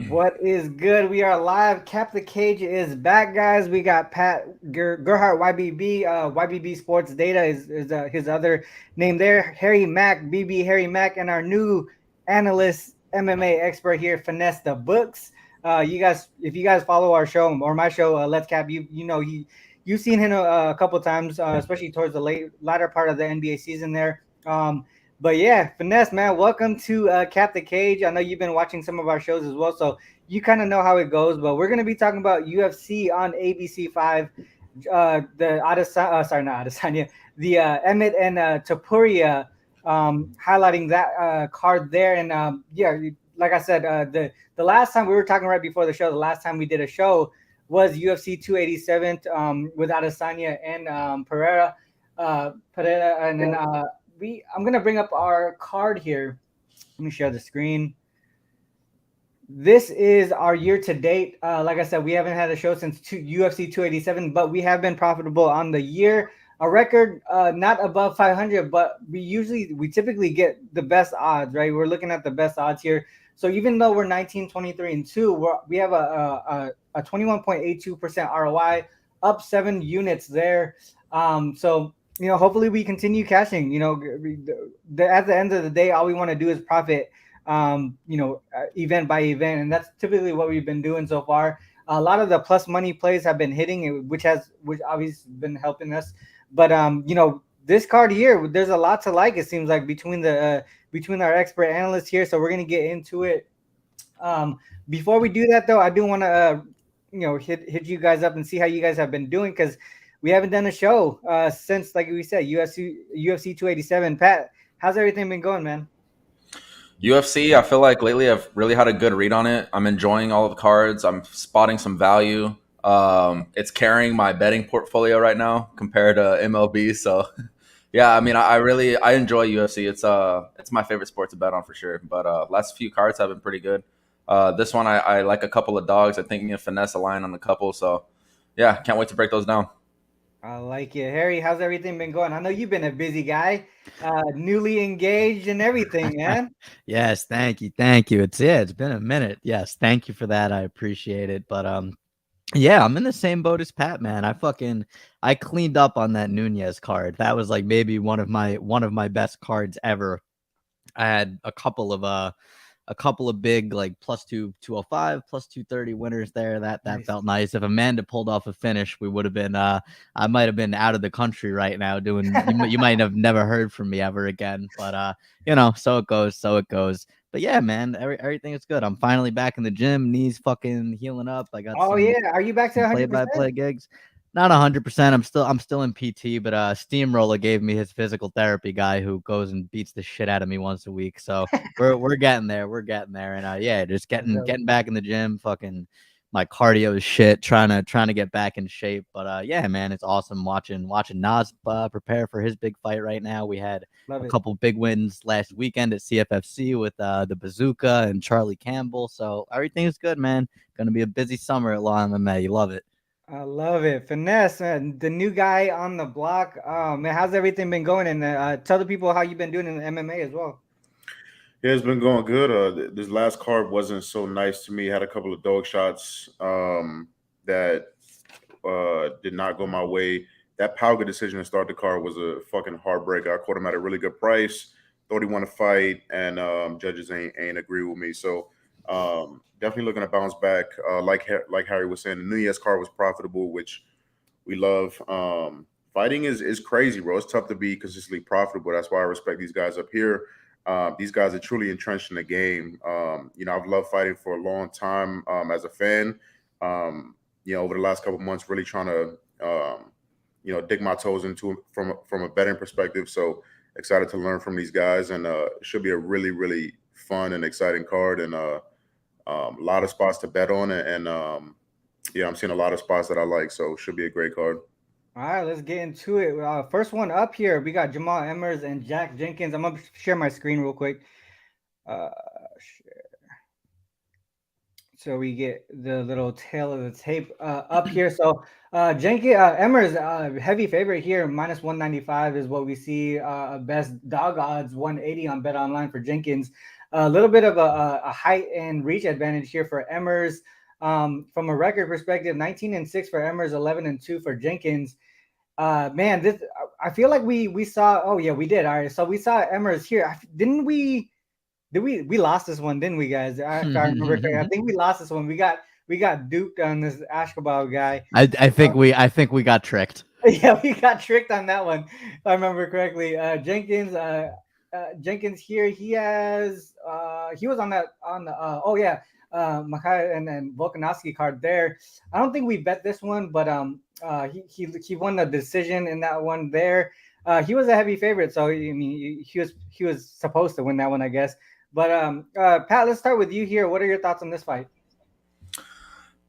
What is good? We are live. Cap the Cage is back, guys. We got Pat Gerhardt, YBB. YBB Sports Data is his other name there. Harry Mack, BB Harry Mack, and our new analyst, MMA expert here, Finesse the Books. You guys, if you guys follow our show or my show, Let's Cap, you know you've seen him a couple times, especially towards the latter part of the NBA season there. But yeah, Finesse, man, welcome to Cap the Cage. I know you've been watching some of our shows as well, so you kind of know how it goes. But we're gonna be talking about UFC on ABC 5. The sorry, not Adesanya, the Emmett and Topuria, highlighting that card there. And yeah, like I said, the last time we were talking right before the show, the last time we did a show was UFC 287 with Adesanya and Pereira, and then I'm gonna bring up our card here. Let me share the screen. This is our year to date. Like I said, we haven't had a show since UFC 287, but we have been profitable on the year. A record not above 500, but we typically get the best odds, right? We're looking at the best odds here. So even though we're 19, 23, and 2, we have a 21.82% ROI, up 7 units there. So hopefully we continue cashing. At the end of the day, all we want to do is profit, event by event, and that's typically what we've been doing so far. A lot of the plus money plays have been hitting, which obviously been helping us. But this card here, there's a lot to like. It seems like between our expert analysts here, so we're gonna get into it. Before we do that, though, I do want to hit you guys up and see how you guys have been doing, because we haven't done a show since, like we said, UFC 287. Pat, how's everything been going, man? UFC, I feel like lately I've really had a good read on it. I'm enjoying all of the cards. I'm spotting some value. It's carrying my betting portfolio right now compared to MLB. So, yeah, I mean, I enjoy UFC. It's my favorite sport to bet on for sure. But last few cards have been pretty good. This one I like a couple of dogs. I think me and Finesse align on a couple. So, yeah, can't wait to break those down. I like it. Harry, how's everything been going? I know you've been a busy guy, newly engaged and everything, man. Yes, thank you, thank you. It's been a minute. Yes, thank you for that. I appreciate it. But yeah, I'm in the same boat as Pat, man. I cleaned up on that Nunez card. That was like maybe one of my best cards ever. I had a couple of big like +205, +230 winners there. That Nice. felt nice. If Amanda pulled off a finish, we would have been I might have been out of the country right now doing you might have never heard from me ever again. But so it goes, so it goes. But yeah, man, everything is good. I'm finally back in the gym, knees fucking healing up. I got Oh yeah, are you back to some play by 100%? play gigs. Not 100%. I'm still in PT, but Steamroller gave me his physical therapy guy who goes and beats the shit out of me once a week. So we're getting there. We're getting there. And yeah, just getting back in the gym. Fucking my cardio is shit. Trying to get back in shape. But yeah, man, it's awesome watching Nas prepare for his big fight right now. We had Love a it. couple big wins last weekend at CFFC with the Bazooka and Charlie Campbell. So everything is good, man. Gonna be a busy summer at Law MMA. You love it. I love it. Finesse, man, the new guy on the block. Man, how's everything been going? And tell the people how you've been doing in MMA as well. Yeah, it's been going good. This last card wasn't so nice to me. Had a couple of dog shots that did not go my way. That Pauga decision to start the card was a fucking heartbreak. I caught him at a really good price. Thought he won a fight, and judges ain't agree with me. So definitely looking to bounce back. Like Harry was saying, the Nunez card was profitable, which we love. Fighting is crazy, bro. It's tough to be consistently profitable. That's why I respect these guys up here. These guys are truly entrenched in the game. I've loved fighting for a long time as a fan. Over the last couple months, really trying to dig my toes into it from a betting perspective. So excited to learn from these guys, and it should be a really really fun and exciting card, and a lot of spots to bet on, and yeah, I'm seeing a lot of spots that I like. So should be a great card. All right, let's get into it. First one up here, we got Jamal Emmers and Jack Jenkins. I'm gonna share my screen real quick. Uh, so we get the little tail of the tape up here. So Jenkins, Emmers, heavy favorite here, -195 is what we see. Best dog odds 180 on Bet Online for Jenkins. A little bit of a height and reach advantage here for Emmers. From a record perspective, 19-6 for Emmers, 11-2 for Jenkins. Man, this I feel like we saw. Oh yeah, we did. All right, so we saw Emmers here. Didn't we? Did we lost this one? Didn't we, guys? If I remember correctly, I think we lost this one. We got duped on this Ashkabal guy. I think we got tricked. Yeah, we got tricked on that one. If I remember correctly. Jenkins here. He has. He was on that on the. Oh yeah. Makai and Volkanovski card there. I don't think we bet this one, but he won the decision in that one there. He was a heavy favorite, so I mean he was supposed to win that one, I guess. But Pat, let's start with you here. What are your thoughts on this fight?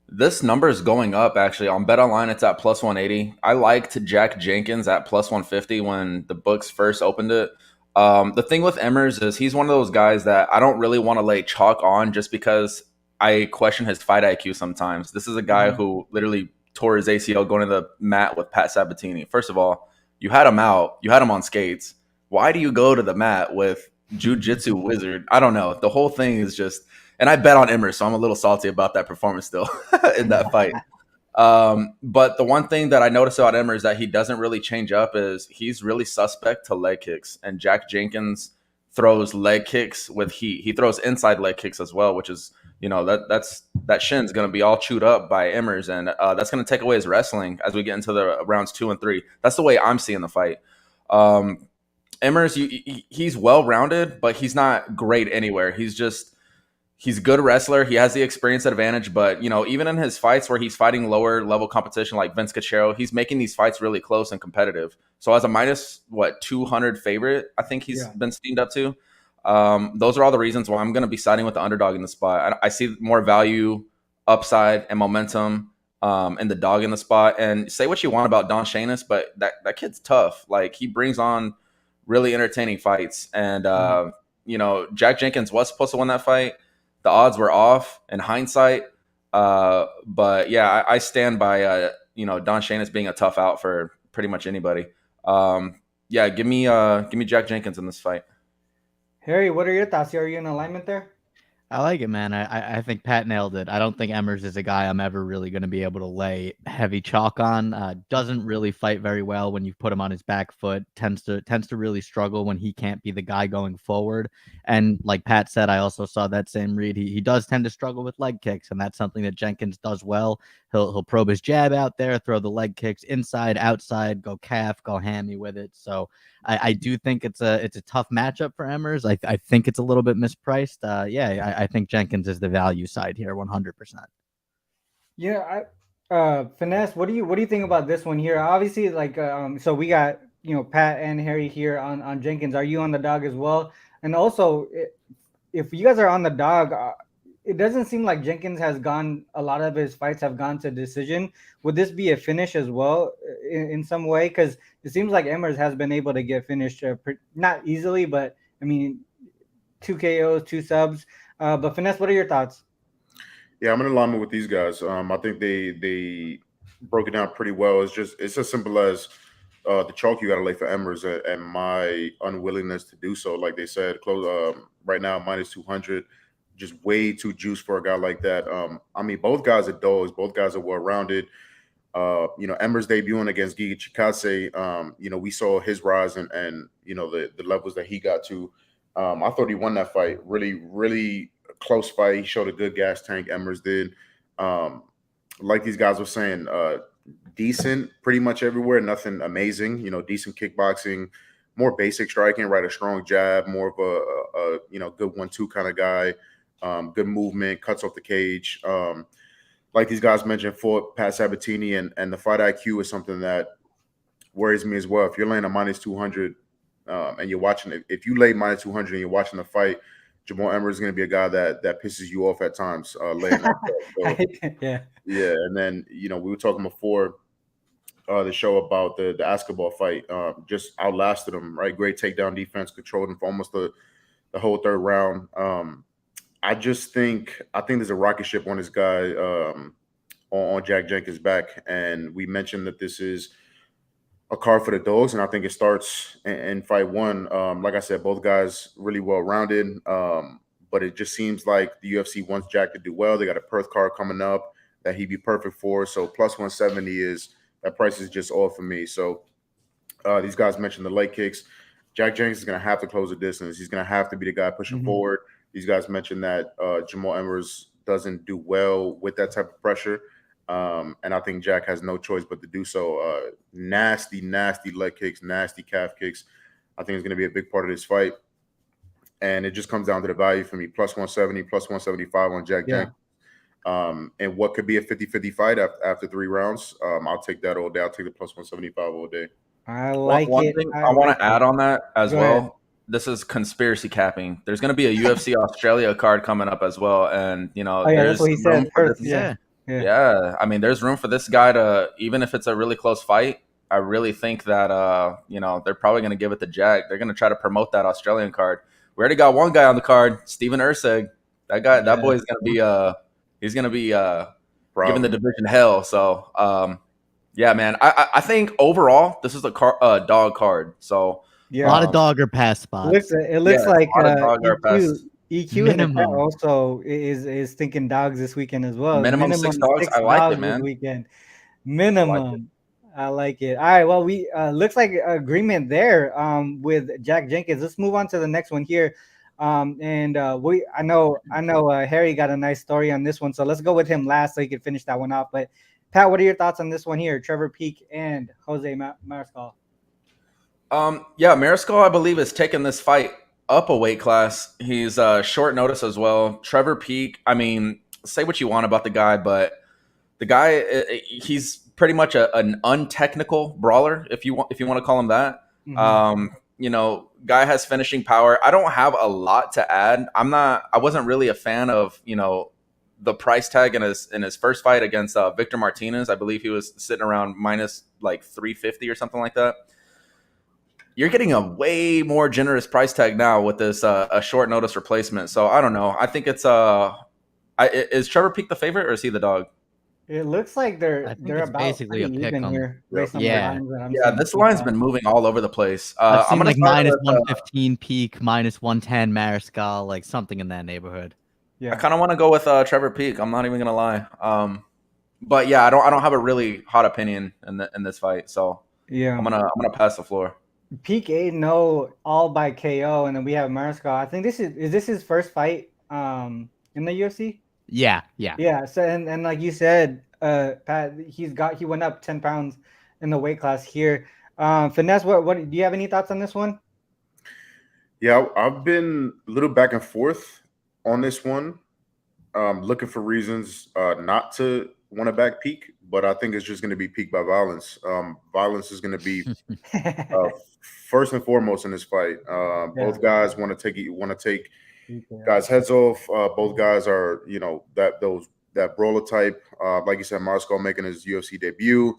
This number is going up, actually. On BetOnline, it's at plus 180. I liked Jack Jenkins at plus 150 when the books first opened it. The thing with Emmers is he's one of those guys that I don't really want to lay chalk on just because I question his fight IQ sometimes. This is a guy who literally tore his ACL going to the mat with Pat Sabatini. First of all, you had him out. You had him on skates. Why do you go to the mat with Jiu-Jitsu Wizard? I don't know. The whole thing is just... And I bet on Emmers, so I'm a little salty about that performance still in that fight. But the one thing that I noticed about Emmers that he doesn't really change up is he's really suspect to leg kicks. And Jack Jenkins throws leg kicks with heat. He throws inside leg kicks as well, which is, that shin's going to be all chewed up by Emmers. And that's going to take away his wrestling as we get into the rounds 2 and 3. That's the way I'm seeing the fight. Emmers, he's well-rounded, but he's not great anywhere. He's a good wrestler. He has the experience advantage, but even in his fights where he's fighting lower level competition like Vince Cachero, he's making these fights really close and competitive. So as a minus 200 favorite, I think he's been steamed up to. Those are all the reasons why I'm going to be siding with the underdog in the spot. I see more value, upside, and momentum in the dog in the spot. And say what you want about Don Shainis, but that kid's tough. Like, he brings on really entertaining fights. And Jack Jenkins was supposed to win that fight. The odds were off in hindsight, but yeah, I stand by Don Shainis being a tough out for pretty much anybody. Yeah, give me Jack Jenkins in this fight. Harry, what are your thoughts? Are you in alignment there? I like it, man. I think Pat nailed it. I don't think Emmers is a guy I'm ever really going to be able to lay heavy chalk on. Doesn't really fight very well when you put him on his back foot. Tends to really struggle when he can't be the guy going forward. And like Pat said, I also saw that same read. He does tend to struggle with leg kicks, and that's something that Jenkins does well. He'll probe his jab out there, throw the leg kicks inside, outside, go calf, go hammy with it. So I do think it's a tough matchup for Emmers. I think it's a little bit mispriced. I think Jenkins is the value side here, 100%. Yeah, Finesse, what do you think about this one here? Obviously, so we got Pat and Harry here on Jenkins. Are you on the dog as well? And also, if you guys are on the dog, it doesn't seem like Jenkins has gone. A lot of his fights have gone to decision. Would this be a finish as well in some way? Because it seems like Emmers has been able to get finished not easily, but I mean, 2 KOs, 2 subs. But Finesse, what are your thoughts? Yeah, I'm in alignment with these guys. I think they broke it down pretty well. It's as simple as the chalk you got to lay for Emmers and my unwillingness to do so. Like they said, close right now minus 200, just way too juiced for a guy like that. I mean, both guys are dogs. Both guys are well rounded. Emmers debuting against Giga Chikadze, we saw his rise and the levels that he got to. I thought he won that fight. Really, really close fight. He showed a good gas tank. Emmers did. Like these guys were saying, decent pretty much everywhere. Nothing amazing. Decent kickboxing, more basic striking, right? A strong jab, more of a good 1-2 kind of guy. Good movement, cuts off the cage. Like these guys mentioned, fought Pat Sabatini, and the fight IQ is something that worries me as well. If you're laying a minus 200 and you're watching it, if you lay minus 200 and you're watching the fight, Jamal Emmers is going to be a guy that pisses you off at times laying that fight. So, yeah. And then, we were talking before the show about the Ashkabal fight. Just outlasted him, right? Great takedown defense, controlled him for almost the whole third round. I think there's a rocket ship on this guy on Jack Jenkins' back, and we mentioned that this is a card for the dogs, and I think it starts in fight 1. Like I said, both guys really well rounded. But it just seems like the UFC wants Jack to do well. They got a Perth card coming up that he'd be perfect for. So plus 170 is that price is just off for me. So these guys mentioned the leg kicks. Jack Jenkins is going to have to close the distance. He's going to have to be the guy pushing forward. These guys mentioned that Jamal Emmers doesn't do well with that type of pressure. And I think Jack has no choice but to do so. Nasty leg kicks, nasty calf kicks. I think it's going to be a big part of this fight. And it just comes down to the value for me. Plus 170, plus 175 on Jack Jenkins. And what could be a 50-50 fight after 3 rounds. I'll take that all day. I'll take the plus 175 all day. I like one it. thing I want to add on that as Go well. ahead. This is conspiracy capping. There's going to be a UFC Australia card coming up as well, and that's what he said. Yeah, I mean, there's room for this guy to, even if it's a really close fight. I really think that they're probably going to give it to Jack. They're going to try to promote that Australian card. We already got one guy on the card, Steven Erceg. That guy, that boy is going to be he's going to be giving the division hell. So yeah, man, I think overall this is a dog card. So a lot of dog or pass spots. It looks like EQ in the chat also is thinking dogs this weekend as well. Minimum 6 dogs. I like it, man. Weekend. Minimum. I like it. All right. Well, we looks like agreement there with Jack Jenkins. Let's move on to the next one here. I know Harry got a nice story on this one, so let's go with him last so he can finish that one off. But Pat, what are your thoughts on this one here? Trevor Peek and Jose Mariscal. Mariscal, I believe, is taking this fight up a weight class. He's short notice as well. Trevor Peek, I mean, say what you want about the guy, but the guy, he's pretty much an untechnical brawler, if you want to call him that. Guy has finishing power. I don't have a lot to add. I wasn't really a fan of, the price tag in his first fight against Victor Martinez. I believe he was sitting around minus like 350 or something like that. You're getting a way more generous price tag now with this a short notice replacement. So I don't know. I think it's is Trevor Peek the favorite or is he the dog? It looks like they're about basically a pick here. Yeah, this line's been moving all over the place. I'm gonna like minus 115 Peek, minus 110 Mariscal, like something in that neighborhood. Yeah, I kind of want to go with Trevor Peek. I'm not even gonna lie. But yeah, I don't have a really hot opinion in this fight. So yeah, I'm gonna pass the floor. Peek 8-0 all by KO, and then we have Mariscal. I think is this his first fight in the UFC? Yeah. So and like you said, Pat, he went up 10 pounds in the weight class here. Finesse, what do you have any thoughts on this one? Yeah, I've been a little back and forth on this one, looking for reasons not to want to back Peek, but I think it's just going to be Peek by violence. Violence is going to be first and foremost in this fight. Both guys want to take guys' heads off. Both guys are, that brawler type. Like you said, Mariscal making his UFC debut.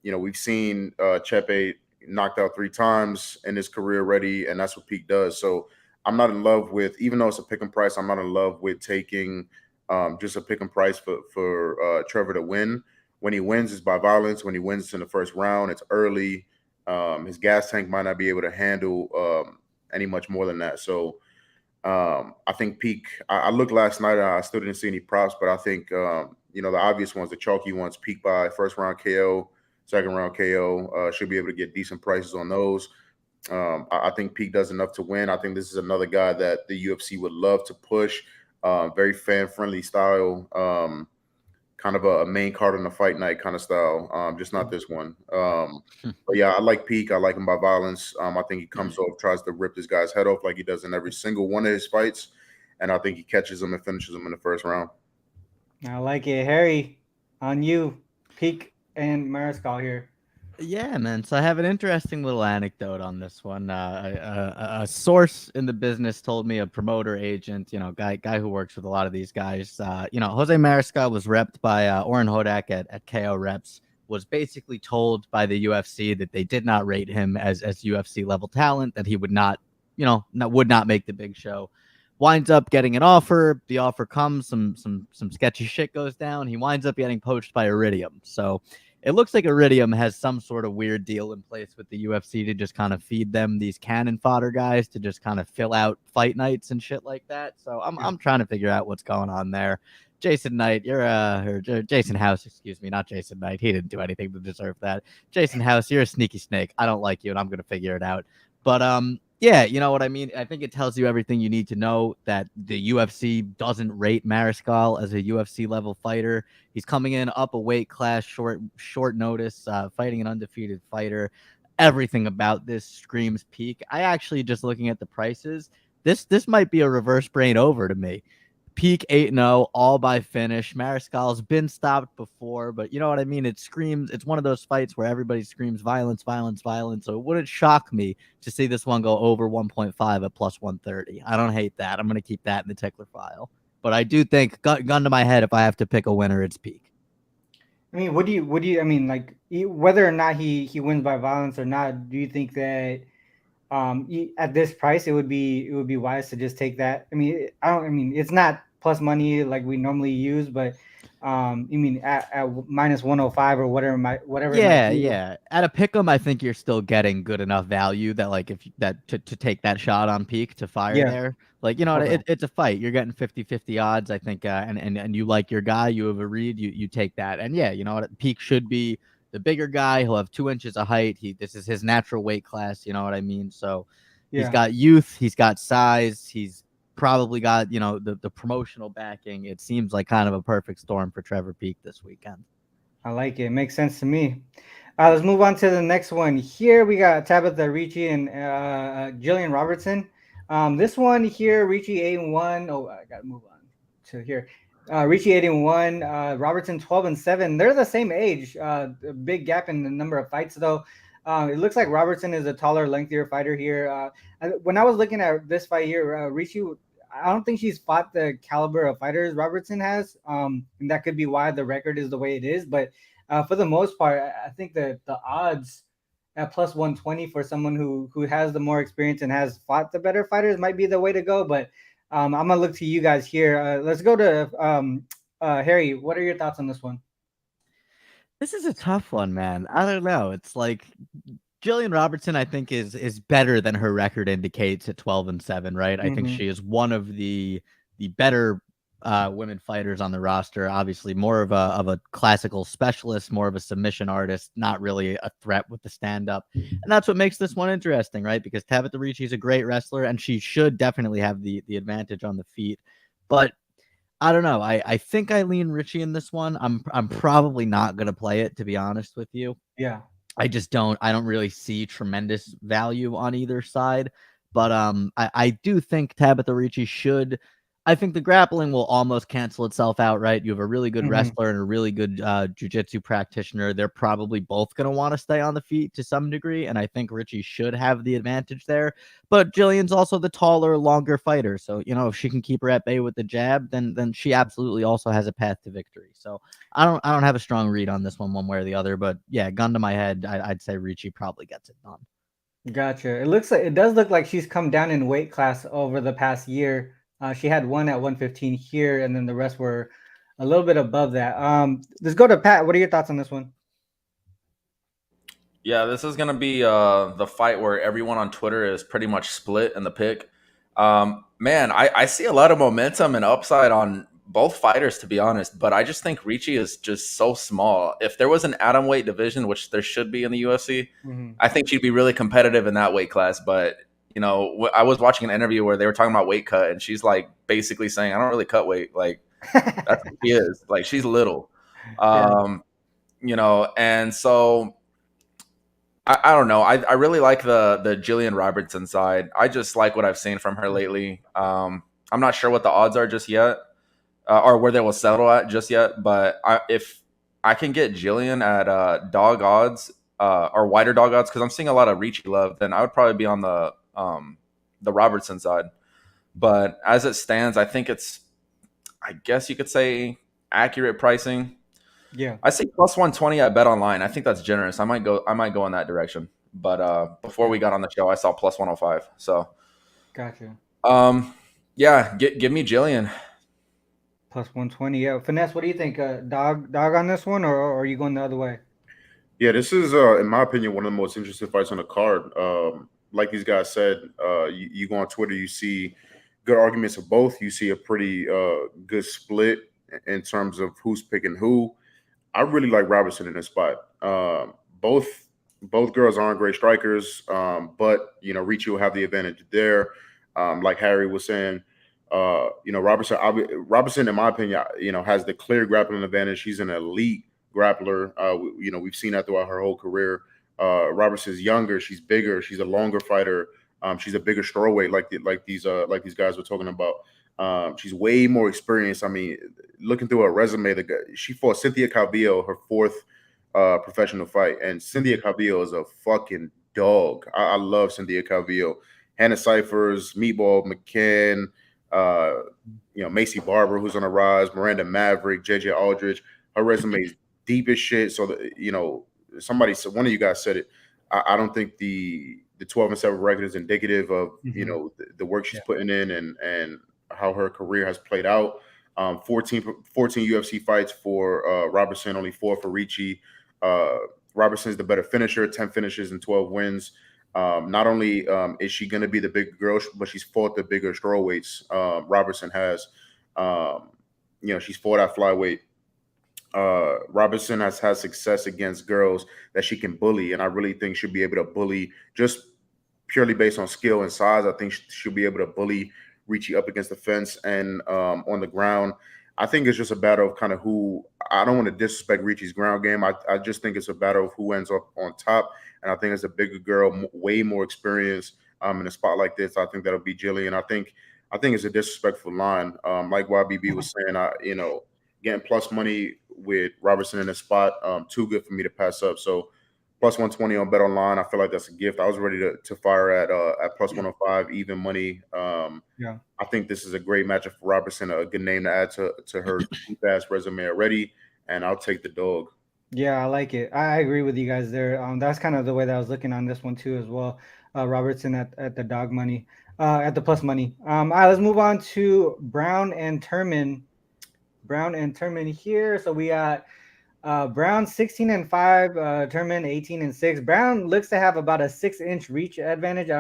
We've seen Chepe knocked out 3 times in his career already, and that's what Peek does. So I'm not in love with, even though it's a pick and price, I'm not in love with taking just a pick and price for Trevor to win. When he wins, it's by violence. When he wins, it's in the first round. It's early. His gas tank might not be able to handle any much more than that. So I think Peek, I looked last night, I still didn't see any props, but I think, the obvious ones, the chalky ones, Peek by first round KO, second round KO, should be able to get decent prices on those. I think Peek does enough to win. I think this is another guy that the UFC would love to push, very fan-friendly style, kind of a main card on the fight night kind of style, just not this one. But yeah, I like Peek. I like him by violence. I think he comes off, tries to rip this guy's head off like he does in every single one of his fights, and I think he catches him and finishes him in the first round. I like it. Harry, on you, Peek and Mariscal here. Yeah, man. So I have an interesting little anecdote on this one. A source in the business told me, a promoter agent, guy who works with a lot of these guys. Jose Mariscal was repped by Oren Hodak at KO Reps. Was basically told by the UFC that they did not rate him as UFC level talent, that he would not make the big show. Winds up getting an offer. The offer comes. Some sketchy shit goes down. He winds up getting poached by Iridium. So it looks like Iridium has some sort of weird deal in place with the UFC to just kind of feed them these cannon fodder guys to just kind of fill out fight nights and shit like that. So I'm trying to figure out what's going on there. Jason Knight, or Jason House, excuse me, not Jason Knight. He didn't do anything to deserve that. Jason House, you're a sneaky snake. I don't like you, and I'm gonna figure it out. But yeah, you know what I mean? I think it tells you everything you need to know that the UFC doesn't rate Mariscal as a UFC level fighter. He's coming in up a weight class, short notice, fighting an undefeated fighter. Everything about this screams peak. I actually, just looking at the prices, this might be a reverse brain over to me. Peak 8-0, all by finish. Mariscal's been stopped before, but you know what I mean? It screams, it's one of those fights where everybody screams violence, violence, violence. So it wouldn't shock me to see this one go over 1.5 at plus 130. I don't hate that. I'm going to keep that in the tickler file. But I do think, gun to my head, if I have to pick a winner, it's Peak. I mean, what do you? I mean, like whether or not he wins by violence or not, do you think that at this price it would be wise to just take that? I mean, I mean, it's not plus money like we normally use, but you mean at minus 105 or whatever it might be. Yeah. At a pick'em, I think you're still getting good enough value that, like, if that to take that shot on Peak to fire there, like, you know, Okay. it's a fight. You're getting 50-50 odds, I think, and you like your guy, you have a read, you take that. And yeah, you know what, Peak should be the bigger guy. He'll have 2 inches of height. This is his natural weight class. You know what I mean? So he's got youth, he's got size, he's probably got, you know, the promotional backing. It seems like kind of a perfect storm for Trevor Peak this weekend. I like it. Makes sense to me. Let's move on to the next one. Here we got Tabitha Ricci and Jillian Robertson. This one here, Ricci 8-1. Oh, I gotta move on to here. Ricci 8-1, Robertson 12-7. They're the same age. A big gap in the number of fights though. It looks like Robertson is a taller, lengthier fighter here. When I was looking at this fight here, Ricci, I don't think she's fought the caliber of fighters Robertson has, and that could be why the record is the way it is. But for the most part, I think that the odds at plus 120 for someone who has the more experience and has fought the better fighters might be the way to go. But I'm gonna look to you guys here. Let's go to Harry. What are your thoughts on this one? This is a tough one, man. I don't know. It's like Jillian Robertson, I think, is better than her record indicates at 12-7, right? I think she is one of the better women fighters on the roster. Obviously, more of a classical specialist, more of a submission artist, not really a threat with the stand up, and that's what makes this one interesting, right? Because Tabitha Ricci is a great wrestler, and she should definitely have the advantage on the feet, but I don't know. I think I lean Ricci in this one. I'm probably not gonna play it, to be honest with you. Yeah. I don't really see tremendous value on either side. But I do think Tabitha Ricci should. I think the grappling will almost cancel itself out, right? You have a really good wrestler and a really good jiu-jitsu practitioner. They're probably both going to want to stay on the feet to some degree, and I think Ricci should have the advantage there. But Jillian's also the taller, longer fighter, so you know if she can keep her at bay with the jab, then she absolutely also has a path to victory. So I don't have a strong read on this one way or the other, but yeah, gun to my head, I'd say Ricci probably gets it done. Gotcha. It does look like she's come down in weight class over the past year. She had one at 115 here, and then the rest were a little bit above that. Let's go to Pat. What are your thoughts on this one? Yeah, this is gonna be the fight where everyone on Twitter is pretty much split in the pick. Man, I see a lot of momentum and upside on both fighters, to be honest, but I just think Ricci is just so small. If there was an atom weight division, which there should be in the UFC, I think she'd be really competitive in that weight class. But you know, I was watching an interview where they were talking about weight cut, and she's like basically saying, "I don't really cut weight." Like that's what she is. Like she's little, you know, and so. I don't know. I really like the Jillian Robertson side. I just like what I've seen from her lately. I'm not sure what the odds are just yet, or where they will settle at just yet. But if I can get Jillian at dog odds or wider dog odds, because I'm seeing a lot of Ricci love, then I would probably be on the Robertson side. But as it stands, I think it's, I guess you could say, accurate pricing. Yeah, I see plus 120 at Bet Online. I think that's generous. I might go in that direction. But before we got on the show, I saw plus 105. So gotcha. Yeah, give me Jillian. Plus 120. Yeah, Finesse, what do you think? Dog on this one, or are you going the other way? Yeah, this is, in my opinion, one of the most interesting fights on the card. Like these guys said, you go on Twitter, you see good arguments of both. You see a pretty good split in terms of who's picking who. I really like Robertson in this spot. Both girls aren't great strikers, but Ricci will have the advantage there. Like Harry was saying, Robertson, in my opinion, has the clear grappling advantage. She's an elite grappler. We've seen that throughout her whole career. Robertson's younger, she's bigger, she's a longer fighter. She's a bigger strawweight, like these guys were talking about. She's way more experienced. I mean, looking through her resume, she fought Cynthia Calvillo, her fourth professional fight, and Cynthia Calvillo is a fucking dog. I love Cynthia Calvillo. Hannah Cyphers, Meatball McCann, Macy Barber, who's on the rise, Miranda Maverick, JJ Aldridge. Her resume is deep as shit. So somebody said, one of you guys said it. I don't think the 12-7 record is indicative of the work she's putting in and how her career has played out. 14 UFC fights for Robertson, only 4 for Ricci. Robertson's the better finisher, 10 finishes and 12 wins. Not only is she going to be the bigger girl, but she's fought the bigger strawweights. Robertson has, she's fought at flyweight. Robertson has had success against girls that she can bully, and I really think she'll be able to bully just purely based on skill and size. I think she'll be able to bully Ricci up against the fence and on the ground. I think it's just a battle of kind of who. I don't want to disrespect Ricci's ground game. I just think it's a battle of who ends up on top, and I think it's a bigger girl, way more experience in a spot like this. I think that'll be Jillian. I think it's a disrespectful line. Like YBB was saying, getting plus money with Robertson in the spot, too good for me to pass up. So plus 120 on Bet Online, I feel like that's a gift. I was ready to fire at plus 105, even money. I think this is a great matchup for Robertson, a good name to add to her fast resume already, and I'll take the dog. Yeah, I like it. I agree with you guys there. That's kind of the way that I was looking on this one too as well. Robertson at the dog money, at the plus money. All right, let's move on to Brown and Turman. Brown and Turman here. So we got Brown 16-5, Turman 18-6. Brown looks to have about a 6-inch reach advantage.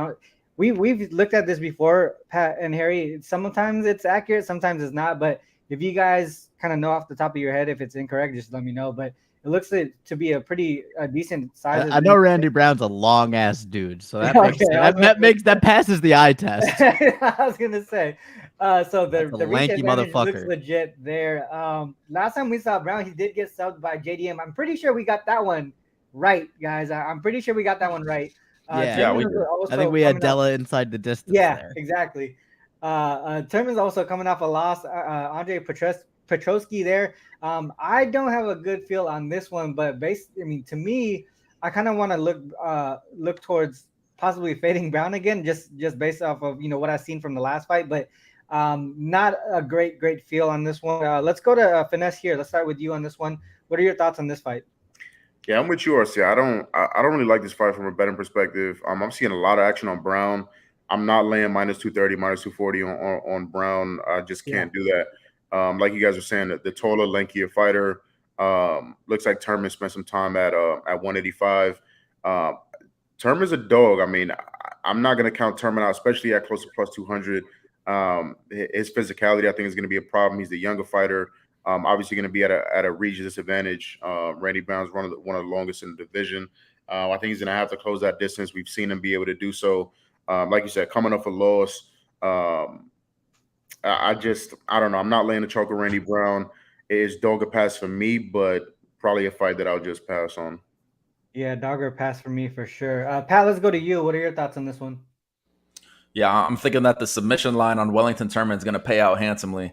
We've looked at this before, Pat and Harry. Sometimes it's accurate, sometimes it's not. But if you guys kind of know off the top of your head if it's incorrect, just let me know. But it looks to be a pretty decent size. I know Randy Brown's a long ass dude, so that passes the eye test. I was gonna say. So the lanky motherfucker looks legit there. Last time we saw Brown, he did get subbed by JDM. I'm pretty sure we got that one right, guys. I'm pretty sure we got that one right. We did. I think we had Della inside the distance. Yeah, there. Exactly. Turman's also coming off a loss. Andre Petrosky there. I don't have a good feel on this one, but to me, I kind of want to look towards possibly fading Brown again, just based off of what I've seen from the last fight, but not a great feel on this one. Let's go to Finesse here. Let's start with you on this one. What are your thoughts on this fight? Yeah, I'm with you, RC. I don't really like this fight from a betting perspective. I'm seeing a lot of action on Brown. I'm not laying minus 230, minus 240 on Brown. I just can't do that. Like you guys were saying, the taller, lankier fighter. Looks like Turman spent some time at 185. Turman's a dog. I mean, I'm not going to count Turman out, especially at close to plus 200. His physicality, I think, is going to be a problem. He's the younger fighter. Obviously going to be at a reach disadvantage. Randy Brown's one of the longest in the division. I think he's going to have to close that distance. We've seen him be able to do so. Like you said, coming off a loss. I don't know. I'm not laying the chalk with Randy Brown. It's dog or pass for me, but probably a fight that I'll just pass on. Yeah, dog or pass for me for sure. Pat, let's go to you. What are your thoughts on this one? Yeah, I'm thinking that the submission line on Wellington Turman is going to pay out handsomely.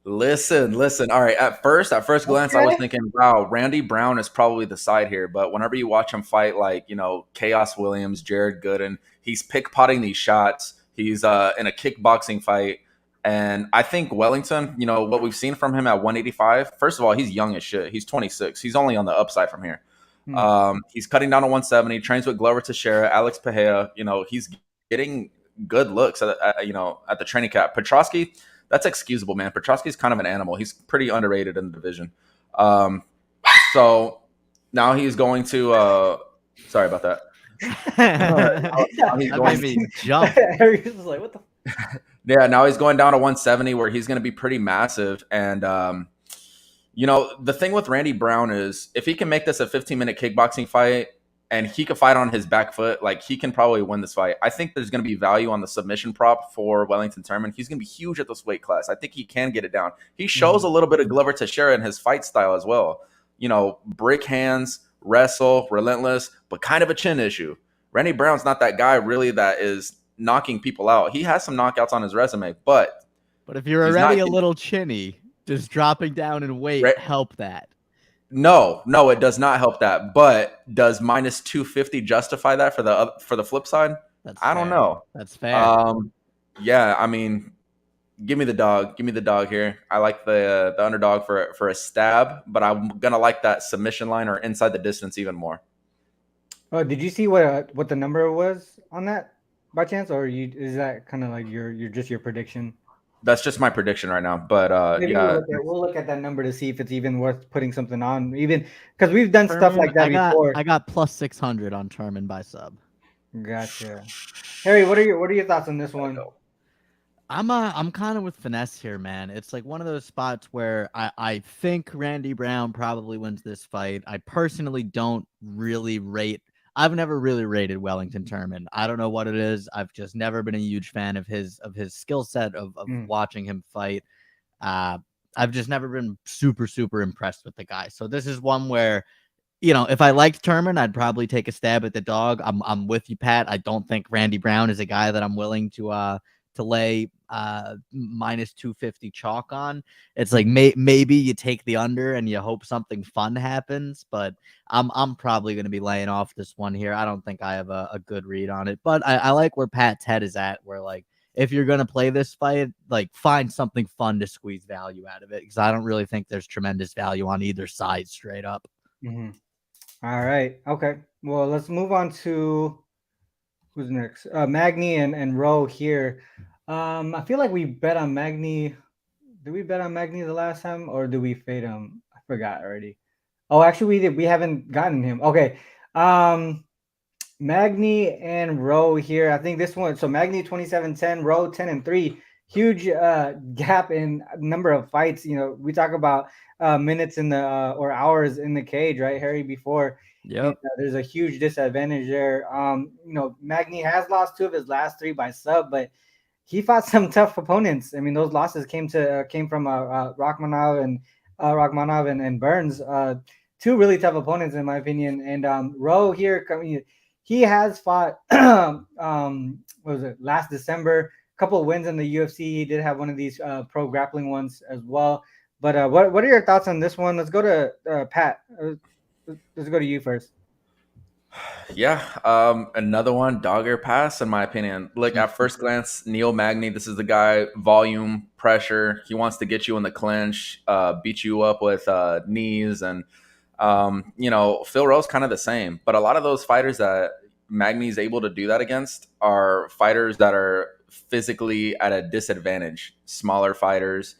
Listen. All right. At first glance, I was thinking, wow, Randy Brown is probably the side here. But whenever you watch him fight, like, Chaos Williams, Jared Gooden, he's pickpotting these shots. He's in a kickboxing fight. And I think Wellington, what we've seen from him at 185, first of all, he's young as shit. He's 26. He's only on the upside from here. He's cutting down to 170, trains with Glover Teixeira, Alex Pereira. He's getting good looks at the training camp. Petrosky, that's excusable, man. Petrosky's kind of an animal. He's pretty underrated in the division. So Now he's going to. Sorry about that. Now he's That going. made me jump. Harry was like, "What the?" Yeah, now he's going down to 170, where he's going to be pretty massive. And the thing with Randy Brown is if he can make this a 15-minute kickboxing fight and he can fight on his back foot, like he can probably win this fight. I think there's going to be value on the submission prop for Wellington Turman. He's going to be huge at this weight class. I think he can get it down. He shows a little bit of Glover Teixeira in his fight style as well. Brick hands, wrestle, relentless, but kind of a chin issue. Randy Brown's not that guy really that is knocking people out. He has some knockouts on his resume, but if you're already a little chinny, does dropping down in weight help that? No, it does not help that. But does minus 250 justify that for the flip side? I don't know. That's fair. Yeah, I mean, give me the dog. Give me the dog here. I like the underdog for a stab, but I'm gonna like that submission line or inside the distance even more. Oh, did you see what the number was on that by chance, or is that kind of like your prediction? That's just my prediction right now, but Maybe yeah, we'll look at that number to see if it's even worth putting something on, even because we've done stuff like that before. I got plus 600 on Turman by sub. Gotcha. Harry, what are your thoughts on this one? I'm kind of with finesse here, man. It's like one of those spots where I think Randy Brown probably wins this fight. I personally don't really rate. I've never really rated Wellington Turman. I don't know what it is. I've just never been a huge fan of his skill set of watching him fight. I've just never been super impressed with the guy. So this is one where, if I liked Turman, I'd probably take a stab at the dog. I'm with you, Pat. I don't think Randy Brown is a guy that I'm willing to lay minus 250 chalk on. It's like maybe you take the under and you hope something fun happens, but I'm probably going to be laying off this one here. I don't think I have a good read on it, but I like where Pat's head is at, where like if you're going to play this fight, like find something fun to squeeze value out of it, because I don't really think there's tremendous value on either side straight up. Mm-hmm. All right. Okay. Well, let's move on to who's next. Magny and Rowe here. I feel like we bet on Magny. Did we bet on Magny the last time, or did we fade him? I forgot already. Oh, actually, we did. We haven't gotten him. Okay. Magny and Rowe here. I think this one. So Magny 27-10, Rowe 10-3. Huge gap in number of fights. We talk about minutes in the or hours in the cage, right, Harry? Before. Yeah, there's a huge disadvantage there. Magny has lost 2 of his last 3 by sub, but he fought some tough opponents. I mean, those losses came from Rachmanov and Burns, 2 really tough opponents in my opinion. And Rowe here, he has fought. What was it? Last December, a couple of wins in the UFC. He did have one of these pro grappling ones as well. But what are your thoughts on this one? Let's go to Pat. Let's go to you first. Yeah, another one, dogger pass, in my opinion. Look, at first glance, Neil Magny, this is the guy, volume, pressure. He wants to get you in the clinch, beat you up with knees. And, Phil Rowe's kind of the same. But a lot of those fighters that Magny's able to do that against are fighters that are physically at a disadvantage, smaller fighters.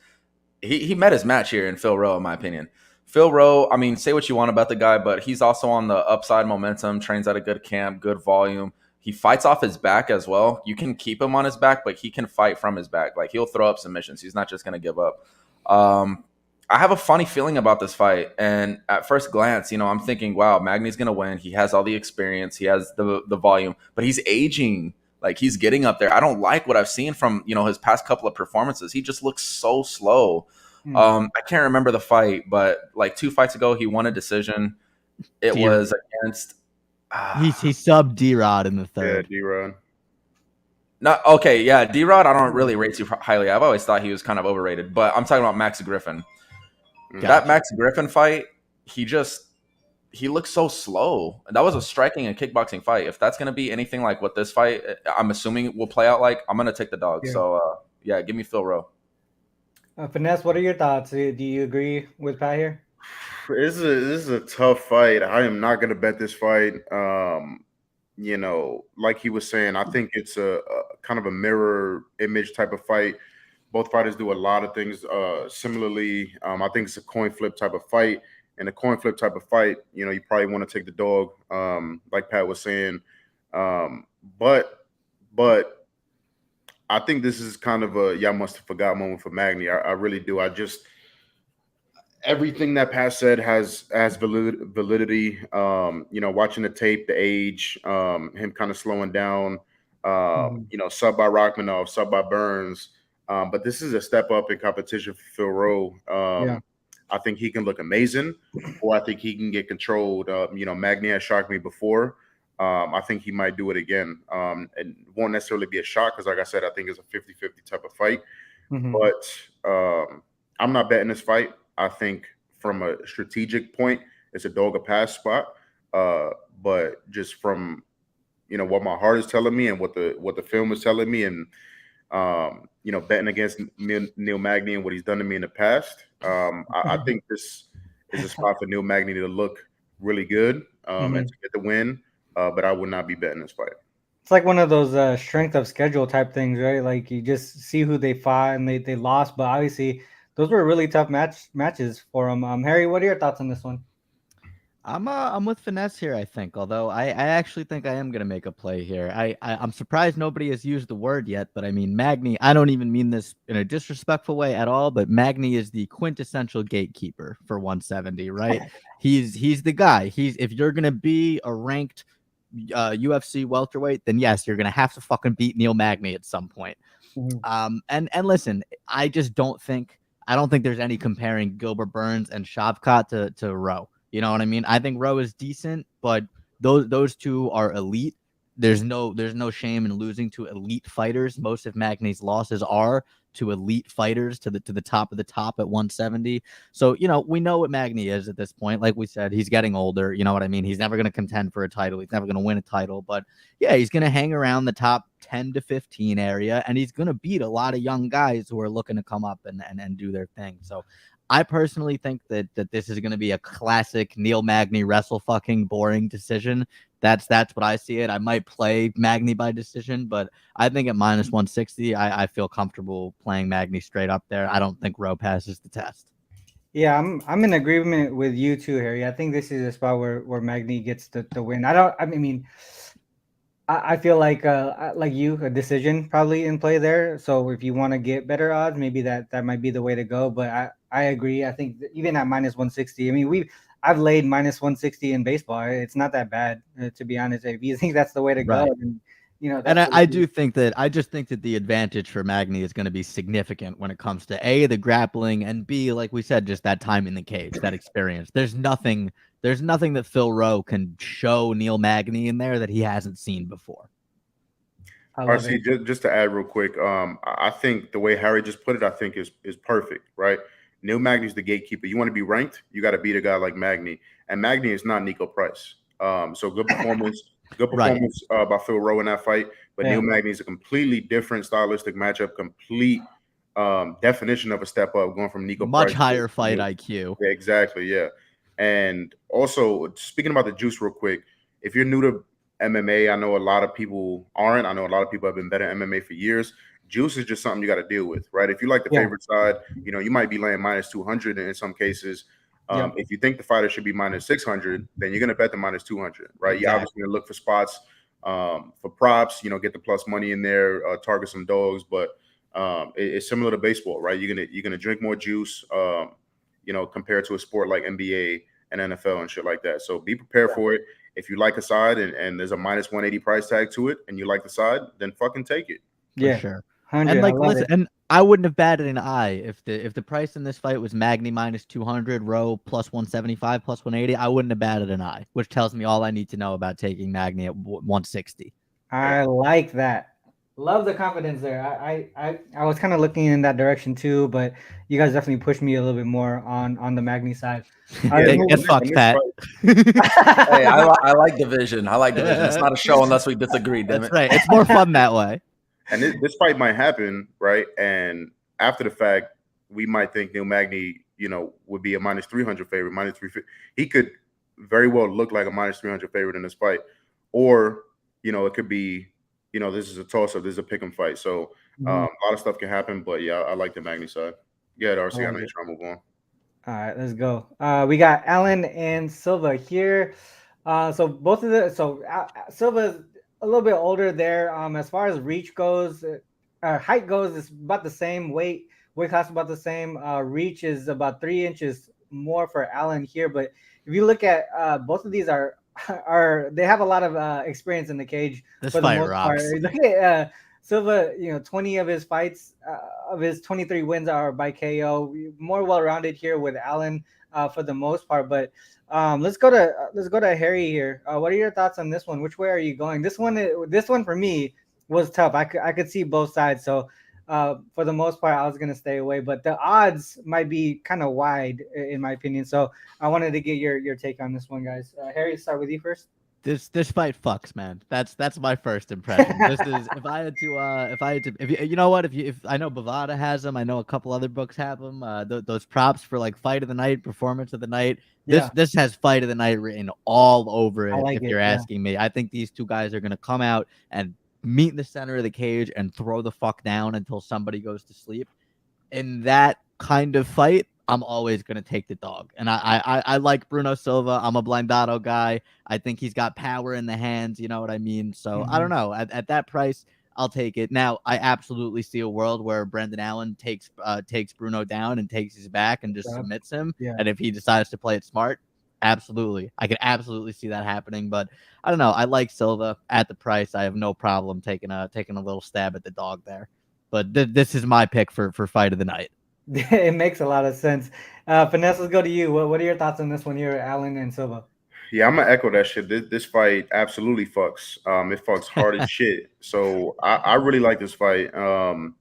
He met his match here in Phil Rowe, in my opinion. Phil Rowe, I mean, say what you want about the guy, but he's also on the upside momentum, trains at a good camp, good volume. He fights off his back as well. You can keep him on his back, but he can fight from his back. Like, he'll throw up submissions. He's not just going to give up. I have a funny feeling about this fight. And at first glance, I'm thinking, wow, Magny's going to win. He has all the experience. He has the volume, but he's aging. Like, he's getting up there. I don't like what I've seen from, his past couple of performances. He just looks so slow. I can't remember the fight, but like 2 fights ago, he won a decision. It was against. He subbed D-Rod in the third. Yeah, D-Rod. Not okay. Yeah, D-Rod, I don't really rate too highly. I've always thought he was kind of overrated, but I'm talking about Max Griffin. Gotcha. That Max Griffin fight, he looks so slow. That was a striking and kickboxing fight. If that's going to be anything like what this fight, I'm assuming will play out like, I'm going to take the dog. Yeah. So, yeah, give me Phil Rowe. Finesse, what are your thoughts? Do you agree with Pat here? This is a tough fight. I am not going to bet this fight. Like he was saying, I think it's a kind of a mirror image type of fight. Both fighters do a lot of things similarly. I think it's a coin flip type of fight. in a coin flip type of fight, you probably want to take the dog, like Pat was saying. But I think this is kind of a y'all must have forgot moment for Magny. I really do. Everything that Pat said has validity. Watching the tape, the age, him kind of slowing down. Sub by Rachmanov, sub by Burns. But this is a step up in competition for Phil Rowe. I think he can look amazing, or I think he can get controlled. Magny has shocked me before. I think he might do it again. And won't necessarily be a shock because, like I said, I think it's a 50-50 type of fight. But I'm not betting this fight. I think from a strategic point, it's a dog a pass spot. But just from what my heart is telling me and what the film is telling me, and betting against Neil Magny and what he's done to me in the past, I think this is a spot for Neil Magny to look really good and to get the win. But I would not be betting this fight. It's like one of those strength of schedule type things, right? Like you just see who they fought and they lost, but obviously those were really tough matches for them. Harry, what are your thoughts on this one? I'm with Finesse here, I think. Although I actually think I am gonna make a play here. I'm surprised nobody has used the word yet, but I mean Magny. I don't even mean this in a disrespectful way at all. But Magny is the quintessential gatekeeper for 170, right? He's the guy. If you're gonna be a ranked UFC welterweight, then yes, you're gonna have to fucking beat Neil Magny at some point. And listen, I don't think there's any comparing Gilbert Burns and Shavkat to Rowe. You know what I mean? I think Rowe is decent, but those two are elite. There's no shame in losing to elite fighters. Most of Magny's losses are to elite fighters to the top of the top at 170. So, we know what Magny is at this point. Like we said, he's getting older. You know what I mean? He's never going to contend for a title. He's never going to win a title. But yeah, he's going to hang around the top 10 to 15 area, and he's going to beat a lot of young guys who are looking to come up and do their thing. So I personally think that this is going to be a classic Neil Magny wrestle fucking boring decision. That's what I see it. I might play Magny by decision, but I think at minus 160, I feel comfortable playing Magny straight up there. I don't think Rowe passes the test. Yeah, I'm in agreement with you too, Harry. I think this is a spot where Magny gets the win. I feel like you, a decision probably in play there. So if you want to get better odds, maybe that might be the way to go. But I agree. I think even at minus 160, I mean, I've laid minus 160 in baseball. It's not that bad, to be honest. If you think that's the way to go, Right. then, and I just think that the advantage for Magny is going to be significant when it comes to A, the grappling, and B, like we said, just that time in the cage, that experience. There's nothing that Phil Rowe can show Neil Magny in there that he hasn't seen before. RC, just to add real quick, I think the way Harry just put it, I think is perfect, right? Neil Magny's the gatekeeper. You want to be ranked, you got to beat a guy like Magny, and Magny is not Nico Price. So good performance. Good performance by Phil Rowe in that fight, but Neil Magny is a completely different stylistic matchup, complete definition of a step up, going from Nico much Price higher fight IQ. Yeah, exactly, yeah. And also, speaking about the juice real quick, if you're new to MMA, I know a lot of people aren't. I know a lot of people have been betting MMA for years. Juice is just something you got to deal with, right? If you like the favorite side, you might be laying minus 200 in some cases. If you think the fighter should be minus 600, then you're going to bet the minus 200, right? Exactly. You're obviously going to look for spots for props, get the plus money in there, target some dogs. But it's similar to baseball, right? You're gonna drink more juice, compared to a sport like NBA and NFL and shit like that. So be prepared for it. If you like a side and there's a minus 180 price tag to it, and you like the side, then fucking take it. For sure. And listen, and I wouldn't have batted an eye if the price in this fight was Magny minus 200, Rowe plus 175, plus 180. I wouldn't have batted an eye, which tells me all I need to know about taking Magny at 160. I like that. Love the confidence there. I was kind of looking in that direction too, but you guys definitely pushed me a little bit more on the Magny side. Get fucked, Pat. Hey, I like division. I like division. It's not a show unless we disagree. Damn That's right. It's more fun that way. And this fight might happen, right? And after the fact, we might think Neil Magny, would be a minus 300 favorite, minus 350. He could very well look like a minus 300 favorite in this fight. Or, it could be, this is a toss-up, this is a pick'em fight. So a lot of stuff can happen. But, yeah, I like the Magny side. Yeah, RC, I know you're trying to move on. All right, let's go. We got Allen and Silva here. So both of the Silva's a little bit older there. As far as reach goes, height goes, it's about the same. Weight class about the same. Reach is about 3 inches more for Allen here. But if you look at both of these are they have a lot of experience in the cage This for the fight most part. rocks. Look at Silva, 20 of his fights, of his 23 wins are by KO. More well-rounded here with Allen for the most part. But let's go to Harry here. What are your thoughts on this one? Which way are you going? This one for me was tough. I could see both sides. So for the most part, I was gonna stay away. But the odds might be kind of wide in my opinion. So I wanted to get your take on this one, guys. Harry, start with you first. This fight fucks, man. That's my first impression. This is if you know what, if I know Bovada has them, I know a couple other books have them. Those props for like fight of the night, performance of the night. This has fight of the night written all over it. like If it, you're yeah. asking me, I think these two guys are gonna come out and meet in the center of the cage and throw the fuck down until somebody goes to sleep. In that kind of fight, I'm always going to take the dog. And I like Bruno Silva. I'm a Blindado guy. I think he's got power in the hands. You know what I mean? So I don't know. At that price, I'll take it. Now, I absolutely see a world where Brendan Allen takes Bruno down and takes his back and just submits him. Yeah. And if he decides to play it smart, absolutely. I could absolutely see that happening. But I don't know. I like Silva at the price. I have no problem taking a little stab at the dog there. But this is my pick for fight of the night. It makes a lot of sense. Finesse, let's go to you. What are your thoughts on this one here, Allen and Silva? Yeah, I'm gonna echo that shit. This fight absolutely fucks. It fucks hard as shit. So I really like this fight. Bruno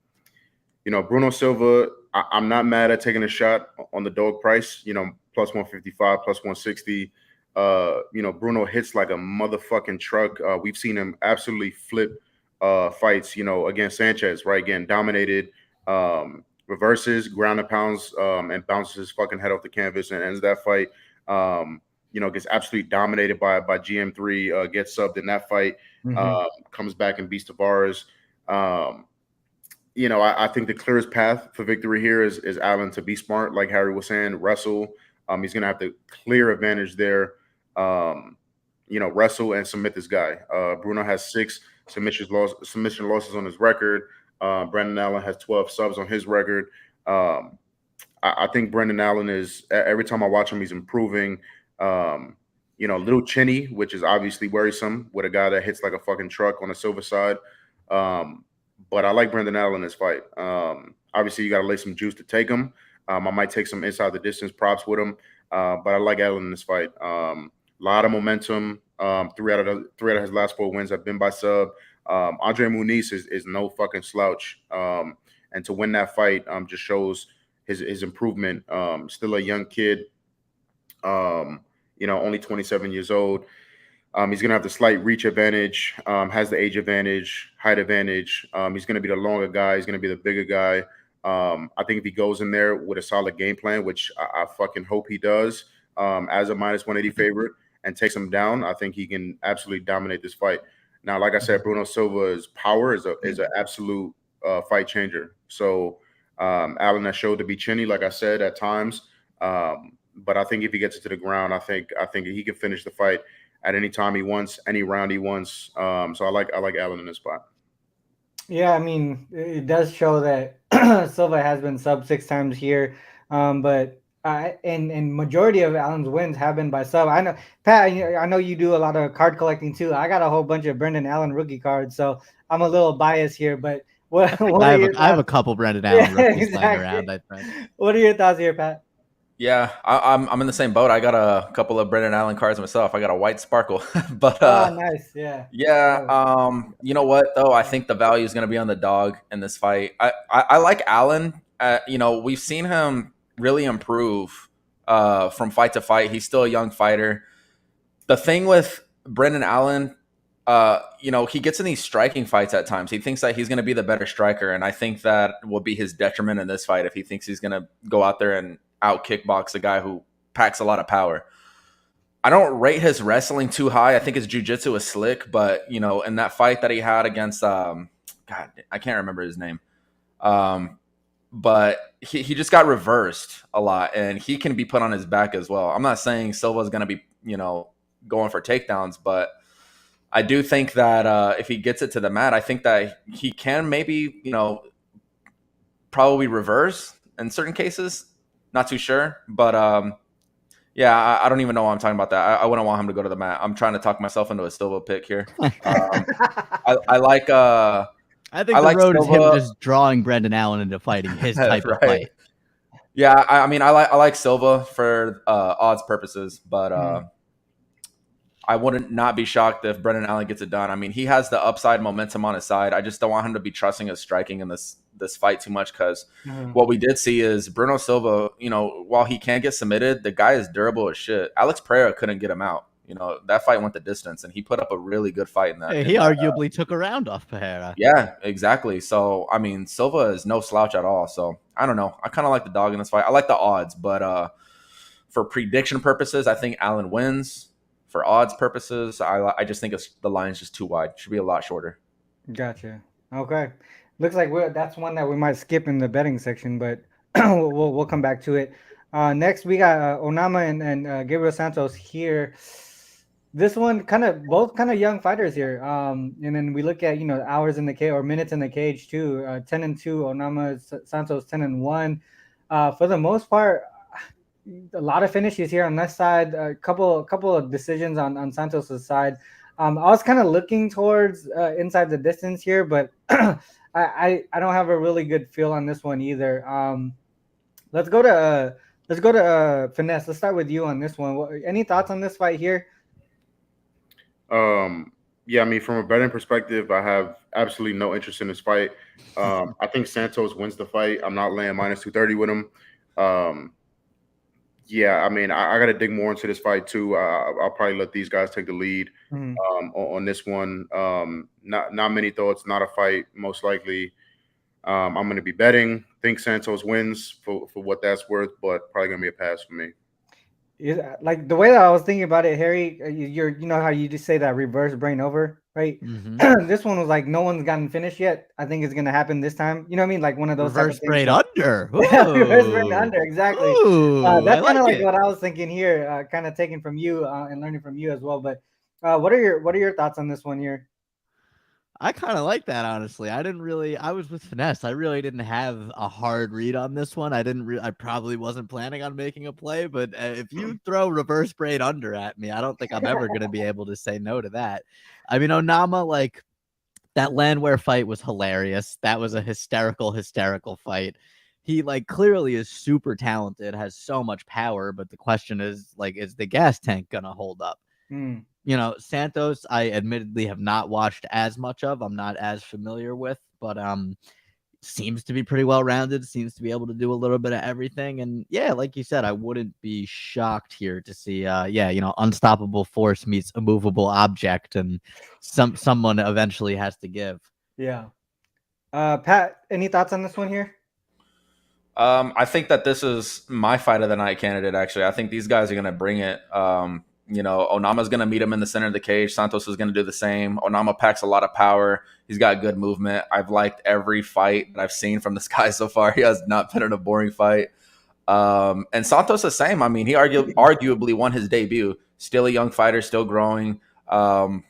Silva, I'm not mad at taking a shot on the dog price. Plus 155, plus 160. Bruno hits like a motherfucking truck. We've seen him absolutely flip fights. Against Sanchez, right? Again, dominated. Reverses, ground and pounds, and bounces his fucking head off the canvas and ends that fight. Gets absolutely dominated by GM3, gets subbed in that fight, comes back and beats Tavares. I think the clearest path for victory here is Allen to be smart, like Harry was saying, wrestle. He's going to have the clear advantage there. Wrestle and submit this guy. Bruno has 6 submission losses on his record. Brendan Allen has 12 subs on his record. I think Brendan Allen is, every time I watch him, he's improving. A little chinny, which is obviously worrisome with a guy that hits like a fucking truck on the Silva side. But I like Brendan Allen in this fight. Obviously, you got to lay some juice to take him. I might take some inside the distance props with him. But I like Allen in this fight. A lot of momentum. 3 out of his last 4 wins have been by sub. Andre Muniz is no fucking slouch. And to win that fight just shows his improvement. Still a young kid, only 27 years old. He's going to have the slight reach advantage, has the age advantage, height advantage. He's going to be the longer guy. He's going to be the bigger guy. I think if he goes in there with a solid game plan, which I fucking hope he does, as a minus 180 favorite and takes him down, I think he can absolutely dominate this fight. Now, like I said, Bruno Silva's power is an absolute fight changer. So Allen has showed to be chinny, like I said, at times. But I think if he gets it to the ground, I think he can finish the fight at any time he wants, any round he wants. So I like Allen in this spot. Yeah, I mean, it does show that Silva has been sub 6 times here, but and majority of Allen's wins have been by sub. I know, Pat. I know you do a lot of card collecting too. I got a whole bunch of Brendan Allen rookie cards, so I'm a little biased here. But what I have a couple Brendan Allen rookies laying around. I think. What are your thoughts here, Pat? Yeah, I'm in the same boat. I got a couple of Brendan Allen cards myself. I got a white sparkle, but nice, yeah. You know what though? I think the value is going to be on the dog in this fight. I like Allen. We've seen him really improve from fight to fight. He's still a young fighter. The thing with Brendan Allen, he gets in these striking fights at times. He thinks that he's going to be the better striker, and I think that will be his detriment in this fight if he thinks he's going to go out there and out kickbox a guy who packs a lot of power. I don't rate his wrestling too high. I think his jiu-jitsu is slick, but in that fight that he had against God, I can't remember his name. but he just got reversed a lot, and he can be put on his back as well. I'm not saying Silva's going to be, going for takedowns, but I do think that if he gets it to the mat, I think that he can maybe, probably reverse in certain cases. Not too sure, but yeah, I don't even know why I'm talking about that. I wouldn't want him to go to the mat. I'm trying to talk myself into a Silva pick here. I like. I think I the like road is him Silva. just drawing Brendan Allen into fighting his type of Right. fight. Yeah, I mean, I like Silva for odds purposes, but I wouldn't not be shocked if Brendan Allen gets it done. I mean, he has the upside momentum on his side. I just don't want him to be trusting his striking in this fight too much, because what we did see is Bruno Silva, while he can get submitted, the guy is durable as shit. Alex Pereira couldn't get him out. That fight went the distance, and he put up a really good fight in that. Hey, he arguably took a round off Pereira. Yeah, exactly. So, I mean, Silva is no slouch at all. So, I don't know. I kind of like the dog in this fight. I like the odds, but for prediction purposes, I think Allen wins. For odds purposes, I just think the line is just too wide. It should be a lot shorter. Gotcha. Okay. Looks like that's one that we might skip in the betting section, but we'll come back to it. Next, we got Onama and Gabriel Santos here. This one both kind of young fighters here. And then we look at hours in the cage or minutes in the cage too. 10-2 Onama, Santos 10-1. For the most part, a lot of finishes here on this side. A couple of decisions on Santos's side. I was kind of looking towards inside the distance here, but I don't have a really good feel on this one either. Let's go to Finesse. Let's start with you on this one. Any thoughts on this fight here? Yeah, I mean, from a betting perspective, I have absolutely no interest in this fight. I think Santos wins the fight. I'm not laying -230 with him. Yeah, I mean, I got to dig more into this fight too. I'll probably let these guys take the lead on this one. Not many thoughts, not a fight, most likely. I'm going to be betting. Think Santos wins for what that's worth, but probably going to be a pass for me. Like the way that I was thinking about it, Harry, you know how you just say that reverse brain over, right? This one was like no one's gotten finished yet. I think it's gonna happen this time. You know what I mean? Like one of those reverse brain under. Reverse brain under, exactly. That's kind of like it. what I was thinking here, kind of taking from you and learning from you as well. But what are your thoughts on this one here? I kind of like that, honestly. I was with Finesse. I really didn't have a hard read on this one. I probably wasn't planning on making a play, but if you throw reverse brain under at me, I don't think I'm ever going to be able to say no to that. I mean, Onama, like that Landwehr fight was hilarious. That was a hysterical fight. He clearly is super talented, has so much power, but the question is is the gas tank going to hold up? Santos, I admittedly have not watched as much of. I'm not as familiar with, but seems to be pretty well rounded. Seems to be able to do a little bit of everything. And yeah, like you said, I wouldn't be shocked here to see, unstoppable force meets immovable object, and someone eventually has to give. Yeah. Pat, any thoughts on this one here? I think that this is my fight of the night candidate. Actually, I think these guys are going to bring it. Onama's going to meet him in the center of the cage. Santos is going to do the same. Onama packs a lot of power. He's got good movement. I've liked every fight that I've seen from this guy so far. He has not been in a boring fight. And Santos the same. I mean, he arguably won his debut. Still a young fighter, still growing. I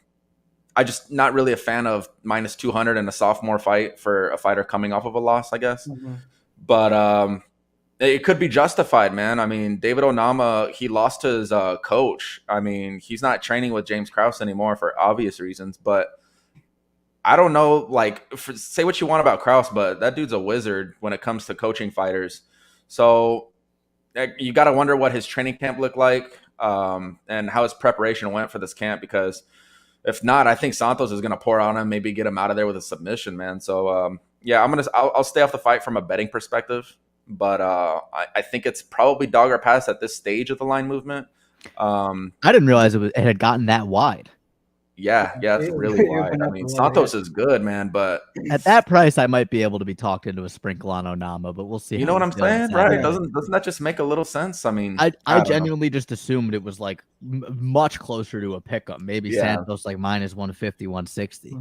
just not really a fan of -200 in a sophomore fight for a fighter coming off of a loss, I guess. But it could be justified, man. I mean, David Onama, he lost his coach. I mean, he's not training with James Krause anymore for obvious reasons. But I don't know, say what you want about Krause, but that dude's a wizard when it comes to coaching fighters. So you got to wonder what his training camp looked like and how his preparation went for this camp, because if not, I think Santos is going to pour on him, maybe get him out of there with a submission, man. So, yeah, I'll stay off the fight from a betting perspective. But I think it's probably dog or pass at this stage of the line movement. I didn't realize it had gotten that wide. Yeah, it's really wide. I mean, Santos is good, man, but at that price, I might be able to be talked into a sprinkle on Onama, but we'll see. You know what I'm saying, right? Doesn't that just make a little sense? I mean, I genuinely just assumed it was much closer to a pickup. Maybe Santos -150, 160.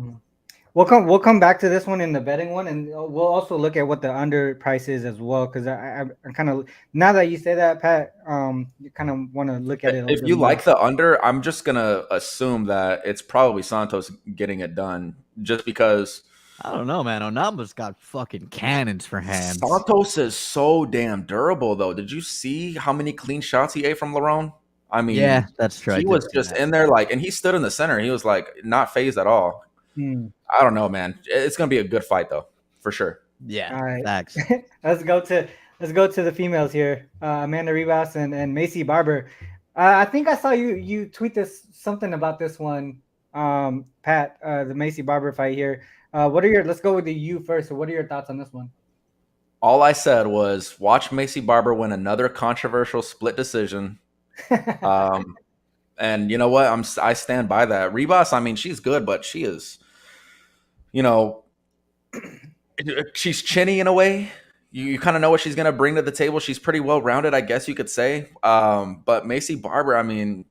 We'll come back to this one in the betting one, and we'll also look at what the under price is as well. Because I kind of, now that you say that, Pat, you kind of want to look at it a little If bit you more. like the under, I'm just gonna assume that it's probably Santos getting it done, just because I don't know, man. Onama's got fucking cannons for hands. Santos is so damn durable, though. Did you see how many clean shots he ate from Lerone? I mean, Yeah, that's true. I he did was see just that. in there and he stood in the center. He was like not phased at all. Hmm. I don't know, man. It's gonna be a good fight, though, for sure. Yeah, All right. facts. let's go to the females here. Amanda Ribas and Macy Barber. I think I saw you tweet this something about this one, Pat. The Macy Barber fight here. Let's go with the you first. So what are your thoughts on this one? All I said was watch Macy Barber win another controversial split decision. And you know what? I stand by that. Ribas, I mean, she's good, but she is, you know, she's chinny in a way. You kind of know what she's going to bring to the table. She's pretty well rounded, I guess you could say. But Macy Barber, I mean,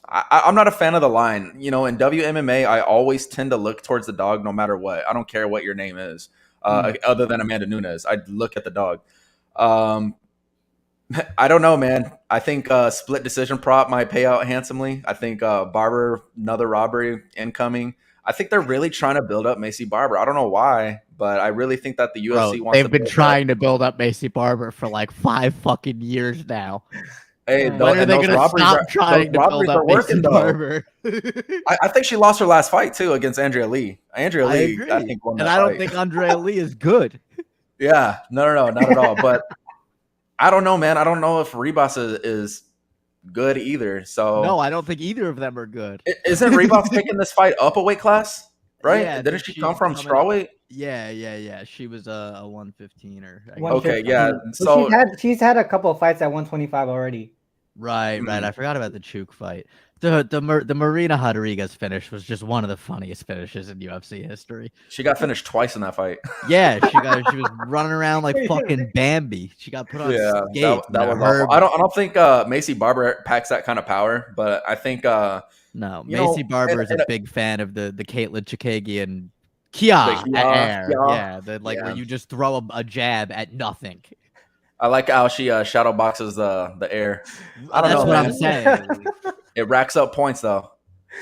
I'm not a fan of the line. You know, in WMMA, I always tend to look towards the dog no matter what. I don't care what your name is, other than Amanda Nunes. I look at the dog. I don't know, man. I think split decision prop might pay out handsomely. I think Barber, another robbery incoming. I think they're really trying to build up Macy Barber. I don't know why, but I really think that the UFC wants they've to been build trying to build up Macy Barber for like 5 fucking years now. Hey, When are they going to stop trying to build up Macy Barber? I think she lost her last fight too against Andrea Lee. Andrea I Lee, agree. I think, won that and I don't fight. think Andrea Lee is good. Yeah, no, not at all. But I don't know, man. I don't know if Ribas is good either. So No, I don't think either of them are good. Isn't Ribas taking this fight up a weight class? Right? Yeah, Didn't she she's come from coming- strawweight? Yeah. She was a 115er. Okay, yeah. So she's had a couple of fights at 125 already. Right. I forgot about the Chuk fight. The Marina Rodriguez finish was just one of the funniest finishes in UFC history. She got finished twice in that fight. Yeah, she was running around like fucking Bambi. She got put on skates. That was awful. I don't think Macy Barber packs that kind of power, but I think no, Macy Barber is a big fan of the Caitlin Chikagian Kia air. Yeah, where you just throw a jab at nothing. I like how she shadow boxes the air. I don't That's know, what man. I'm saying. It racks up points though.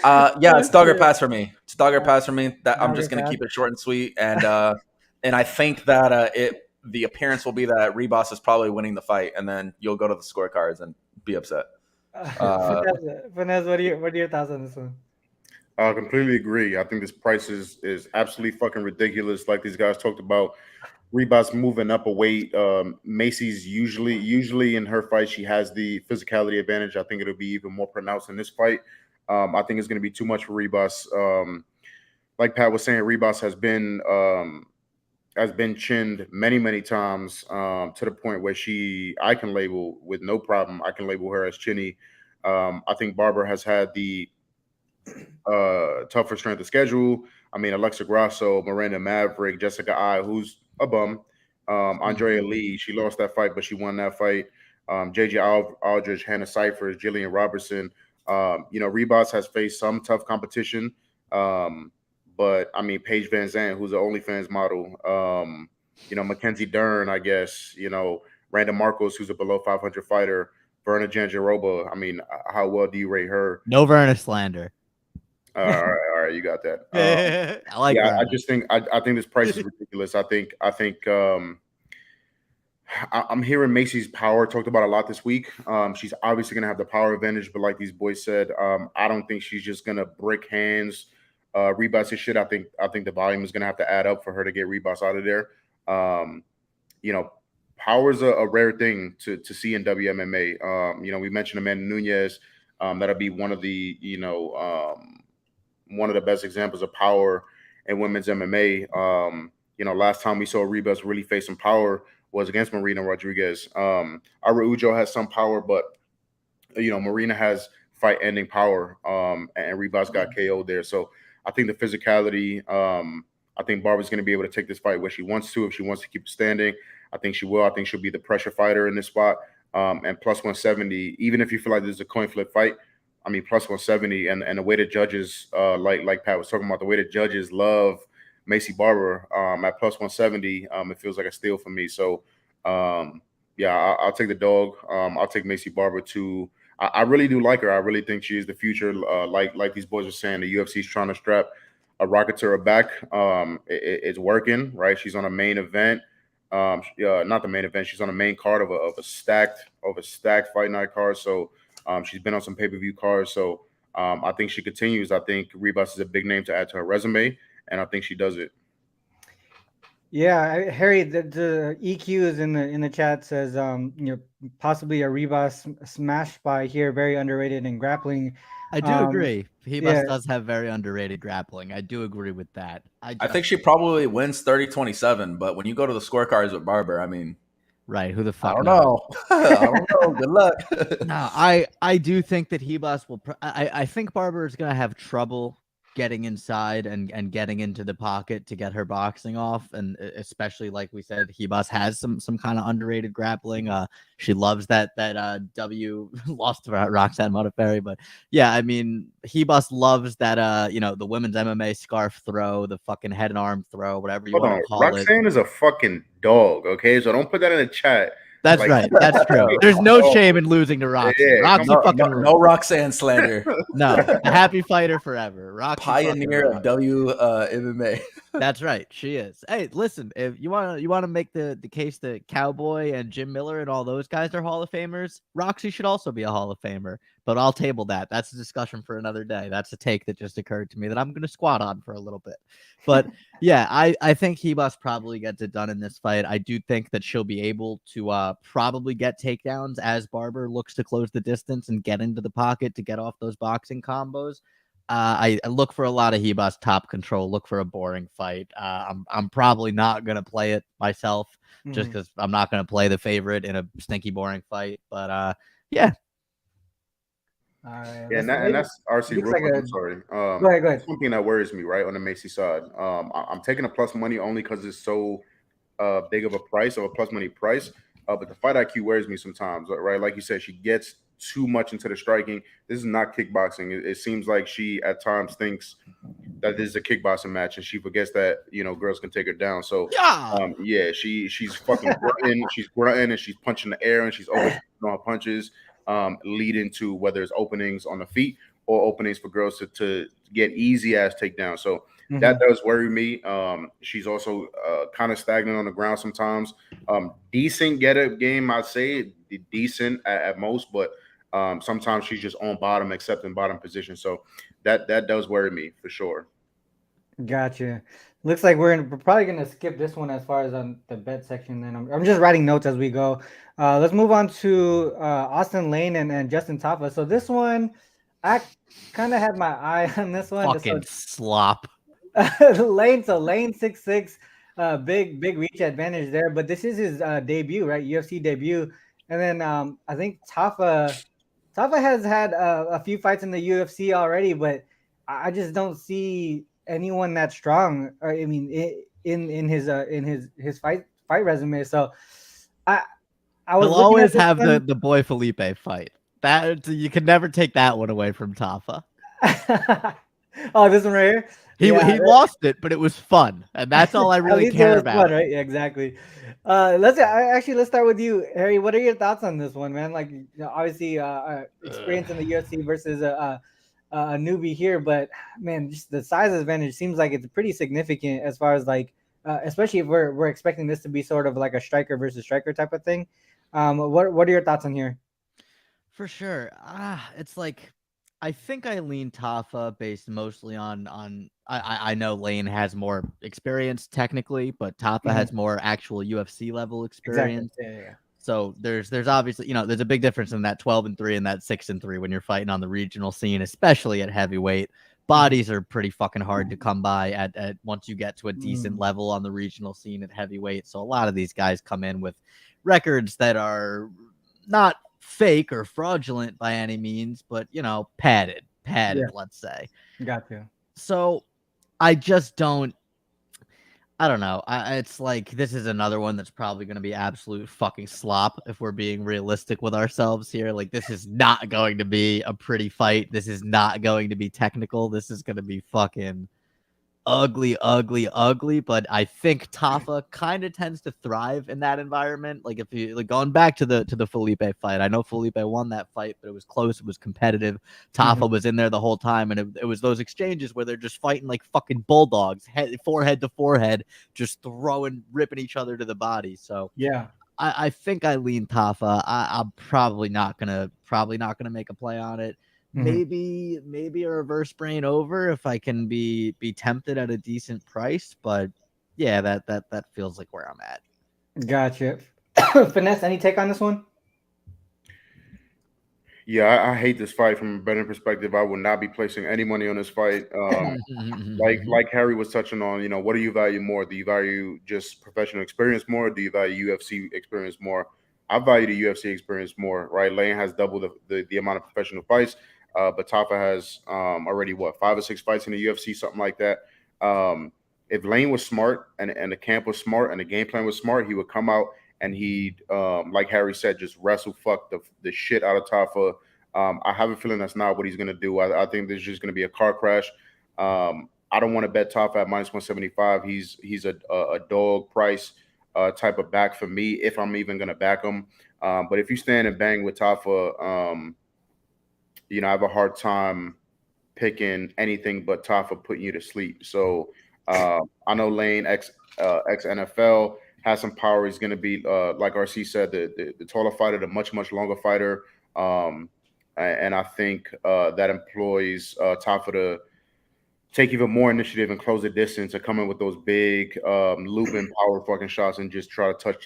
It's dogger pass for me. It's dogger pass for me. That I'm just gonna keep it short and sweet, and I think that the appearance will be that Ribas is probably winning the fight, and then you'll go to the scorecards and be upset. Vanessa, what are your thoughts on this one? I completely agree. I think this price is absolutely fucking ridiculous. Like these guys talked about, Ribas moving up a weight. Macy's usually in her fight, she has the physicality advantage. I think it'll be even more pronounced in this fight. I think it's going to be too much for Ribas. Like Pat was saying, Ribas has been chinned many times to the point where I can label with no problem. I can label her as chinny. I think Barber has had the tougher strength of schedule. I mean, Alexa Grasso, Miranda Maverick, Jessica Ai, who's a bum. Andrea Lee, she lost that fight, but she won that fight. JJ Aldridge, Hannah Cyphers, Jillian Robertson. Ribas has faced some tough competition. But I mean, Paige Van Zandt, who's an OnlyFans model. Mackenzie Dern, I guess. Randa Marcos, who's a below 500 fighter. Verna Jandiroba. I mean, how well do you rate her? No Verna slander. All right, you got that. I like. Yeah, I just think I think this price is ridiculous. I think I'm hearing Macy's power talked about a lot this week. She's obviously gonna have the power advantage, but like these boys said, I don't think she's just gonna break hands. Ribas shit. I think the volume is gonna have to add up for her to get Ribas out of there. Power is a rare thing to see in WMMA. We mentioned Amanda Nunes. That'll be one of the one of the best examples of power in women's MMA. Last time we saw Ribas really face some power was against Marina Rodriguez. Araujo has some power, but Marina has fight-ending power, and Ribas got KO'd there. So I think the physicality. I think Barber's going to be able to take this fight where she wants to. If she wants to keep standing, I think she will. I think she'll be the pressure fighter in this spot. And plus 170, even if you feel like this is a coin flip fight, I mean, plus 170 and the way the judges, like Pat was talking about, the way the judges love Macy Barber at plus 170. It feels like a steal for me. So yeah, I'll take the dog. I'll take Macy Barber too. I really do like her. I really think she is the future. Like these boys are saying, the UFC is trying to strap a rocket to her back. It's working, right? She's on a main event. Not the main event. She's on a main card of a stacked fight night card. So she's been on some pay-per-view cards. So I think she continues. I think Ribas is a big name to add to her resume, and I think she does it. Yeah, Harry, the EQ is in the chat, says possibly a Ribas smash by here, very underrated in grappling. I do agree. Ribas yeah. does have very underrated grappling. I do agree with that. I think she probably wins 30-27, but when you go to the scorecards with Barber, I mean, right? Who the fuck? I don't know. I don't know. Good luck. No, I do think that Ribas will. I think Barber is gonna have trouble getting inside and getting into the pocket to get her boxing off, and especially like we said, Ribas has some kind of underrated grappling. She loves that W lost to Roxanne Modafferi, but yeah, I mean, Ribas loves that the women's MMA scarf throw, the fucking head and arm throw, whatever you want to call it. Roxanne is a fucking dog, okay? So don't put that in the chat. That's right. That's true. There's no shame in losing to Roxy. Yeah, Roxy fucking no Roxanne slander. No, a happy fighter forever. Roxy Pioneer of MMA. That's right. She is. Hey, listen, if you wanna make the case that Cowboy and Jim Miller and all those guys are Hall of Famers, Roxy should also be a Hall of Famer. But I'll table that. That's a discussion for another day. That's a take that just occurred to me that I'm gonna squat on for a little bit. But yeah, I think Ribas probably gets it done in this fight. I do think that she'll be able to probably get takedowns as Barber looks to close the distance and get into the pocket to get off those boxing combos. I look for a lot of Ribas top control. Look for a boring fight. I'm probably not gonna play it myself just because I'm not gonna play the favorite in a stinky boring fight. But yeah. All right. Yeah, and that's RC. Real quick, I'm sorry. Go ahead. That's one thing that worries me, right, on the Macy side. I'm taking a plus money only because it's so big of a price, or a plus money price. But the fight IQ worries me sometimes, right? Like you said, she gets too much into the striking. This is not kickboxing. It seems like she at times thinks that this is a kickboxing match, and she forgets that girls can take her down. So yeah, she's fucking grunting. She's grunting and she's punching the air and she's always throwing punches, leading to whether it's openings on the feet or openings for girls to get easy ass takedowns. So that does worry me. She's also kind of stagnant on the ground sometimes. Decent get up game, I'd say decent at most, but sometimes she's just on bottom, accepting bottom position. So that does worry me for sure. Gotcha. Looks like we're probably gonna skip this one as far as on the bet section. Then I'm just writing notes as we go. Let's move on to Austin Lane and Justin Tafa. So this one, I kind of had my eye on this one. Fucking slop. Lane 6'6", big reach advantage there. But this is his debut, right? UFC debut. And then I think Tafa has had a few fights in the UFC already, but I just don't see anyone that strong. I mean, in his fight resume. So I was He'll always have the boy Felipe fight. That you can never take that one away from Tafa. Oh, this one right here. He lost it, but it was fun, and that's all I really care about. Fun, right? Yeah, exactly. Let's start with you, Harry. What are your thoughts on this one, man? Like, obviously, experience in the UFC versus a newbie here, but man, just the size advantage seems like it's pretty significant as far as like, especially if we're expecting this to be sort of like a striker versus striker type of thing. What are your thoughts on here? For sure, it's like I think I lean Tafa based mostly on I know Lane has more experience technically, but Tafa has more actual UFC level experience. Exactly. Yeah. So there's obviously there's a big difference in that 12-3 and that 6-3 when you're fighting on the regional scene, especially at heavyweight. Bodies are pretty fucking hard to come by at once you get to a decent level on the regional scene at heavyweight. So a lot of these guys come in with records that are not fake or fraudulent by any means, but padded, let's say. Got you. So I just don't know. It's like this is another one that's probably going to be absolute fucking slop if we're being realistic with ourselves here. Like, this is not going to be a pretty fight. This is not going to be technical. This is going to be fucking ugly, but I think Tafa kind of tends to thrive in that environment. Like if you like going back to the Felipe fight, I know Felipe won that fight, but it was close, it was competitive. Tafa was in there the whole time, and it was those exchanges where they're just fighting like fucking bulldogs, forehead to forehead, just ripping each other to the body. So Yeah. I think I lean Tafa. I'm probably not gonna make a play on it. Maybe a reverse brain over if I can be tempted at a decent price, but yeah, that feels like where I'm at. Gotcha. Finesse, any take on this one? Yeah, I hate this fight from a betting perspective. I would not be placing any money on this fight. Like Harry was touching on, what do you value more? Do you value just professional experience more? Or do you value UFC experience more? I value the UFC experience more, right? Lane has double the amount of professional fights, but Tafa has already 5 or 6 fights in the UFC, something like that. If Lane was smart and the camp was smart and the game plan was smart, he would come out and he'd, like Harry said, just wrestle fuck the shit out of Tafa. I have a feeling that's not what he's going to do. I think there's just going to be a car crash. I don't want to bet Tafa at minus 175. He's a dog price type of back for me if I'm even going to back him. But if you stand and bang with Tafa, I have a hard time picking anything but Tafa putting you to sleep. So I know Lane ex NFL has some power. He's going to be like RC said, the taller fighter, the much longer fighter, and I think that employs Tafa to take even more initiative and close the distance, to come in with those big looping power fucking shots and just try to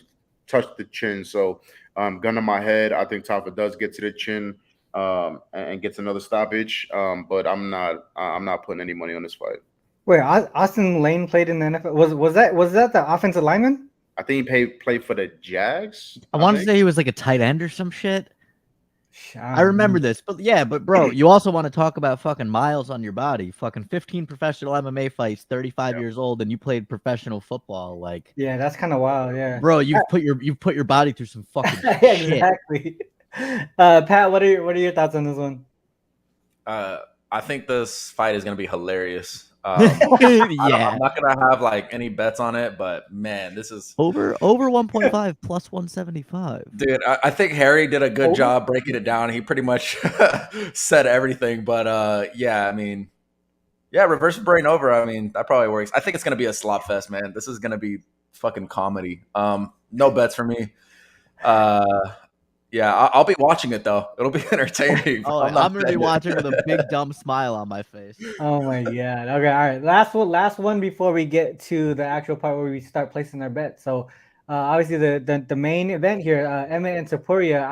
touch the chin. So gun to my head, I think Tafa does get to the chin and gets another stoppage. But I'm not putting any money on this fight. Wait, Austin Lane played in the NFL. Was that the offensive lineman? I think he played for the Jags. I want to say he was like a tight end or some shit. I remember this, but bro, you also want to talk about fucking miles on your body. Fucking 15 professional MMA fights, 35 years old, and you played professional football. Like, yeah, that's kind of wild. Yeah, bro, you've put your body through some fucking shit. Exactly. Pat, what are your thoughts on this one? I think this fight is going to be hilarious. Yeah, I'm not going to have like any bets on it, but man, this is over 1.5 plus 175. Dude, I think Harry did a good job breaking it down. He pretty much said everything, but yeah, I mean, yeah, reverse brain over. I mean, that probably works. I think it's going to be a slop fest, man. This is going to be fucking comedy. No bets for me. Yeah, I'll be watching it though. It'll be entertaining. I'm gonna be watching with a big dumb smile on my face. Oh my god. Okay, all right. Last one before we get to the actual part where we start placing our bets. So, obviously the main event here, Emmett and Topuria.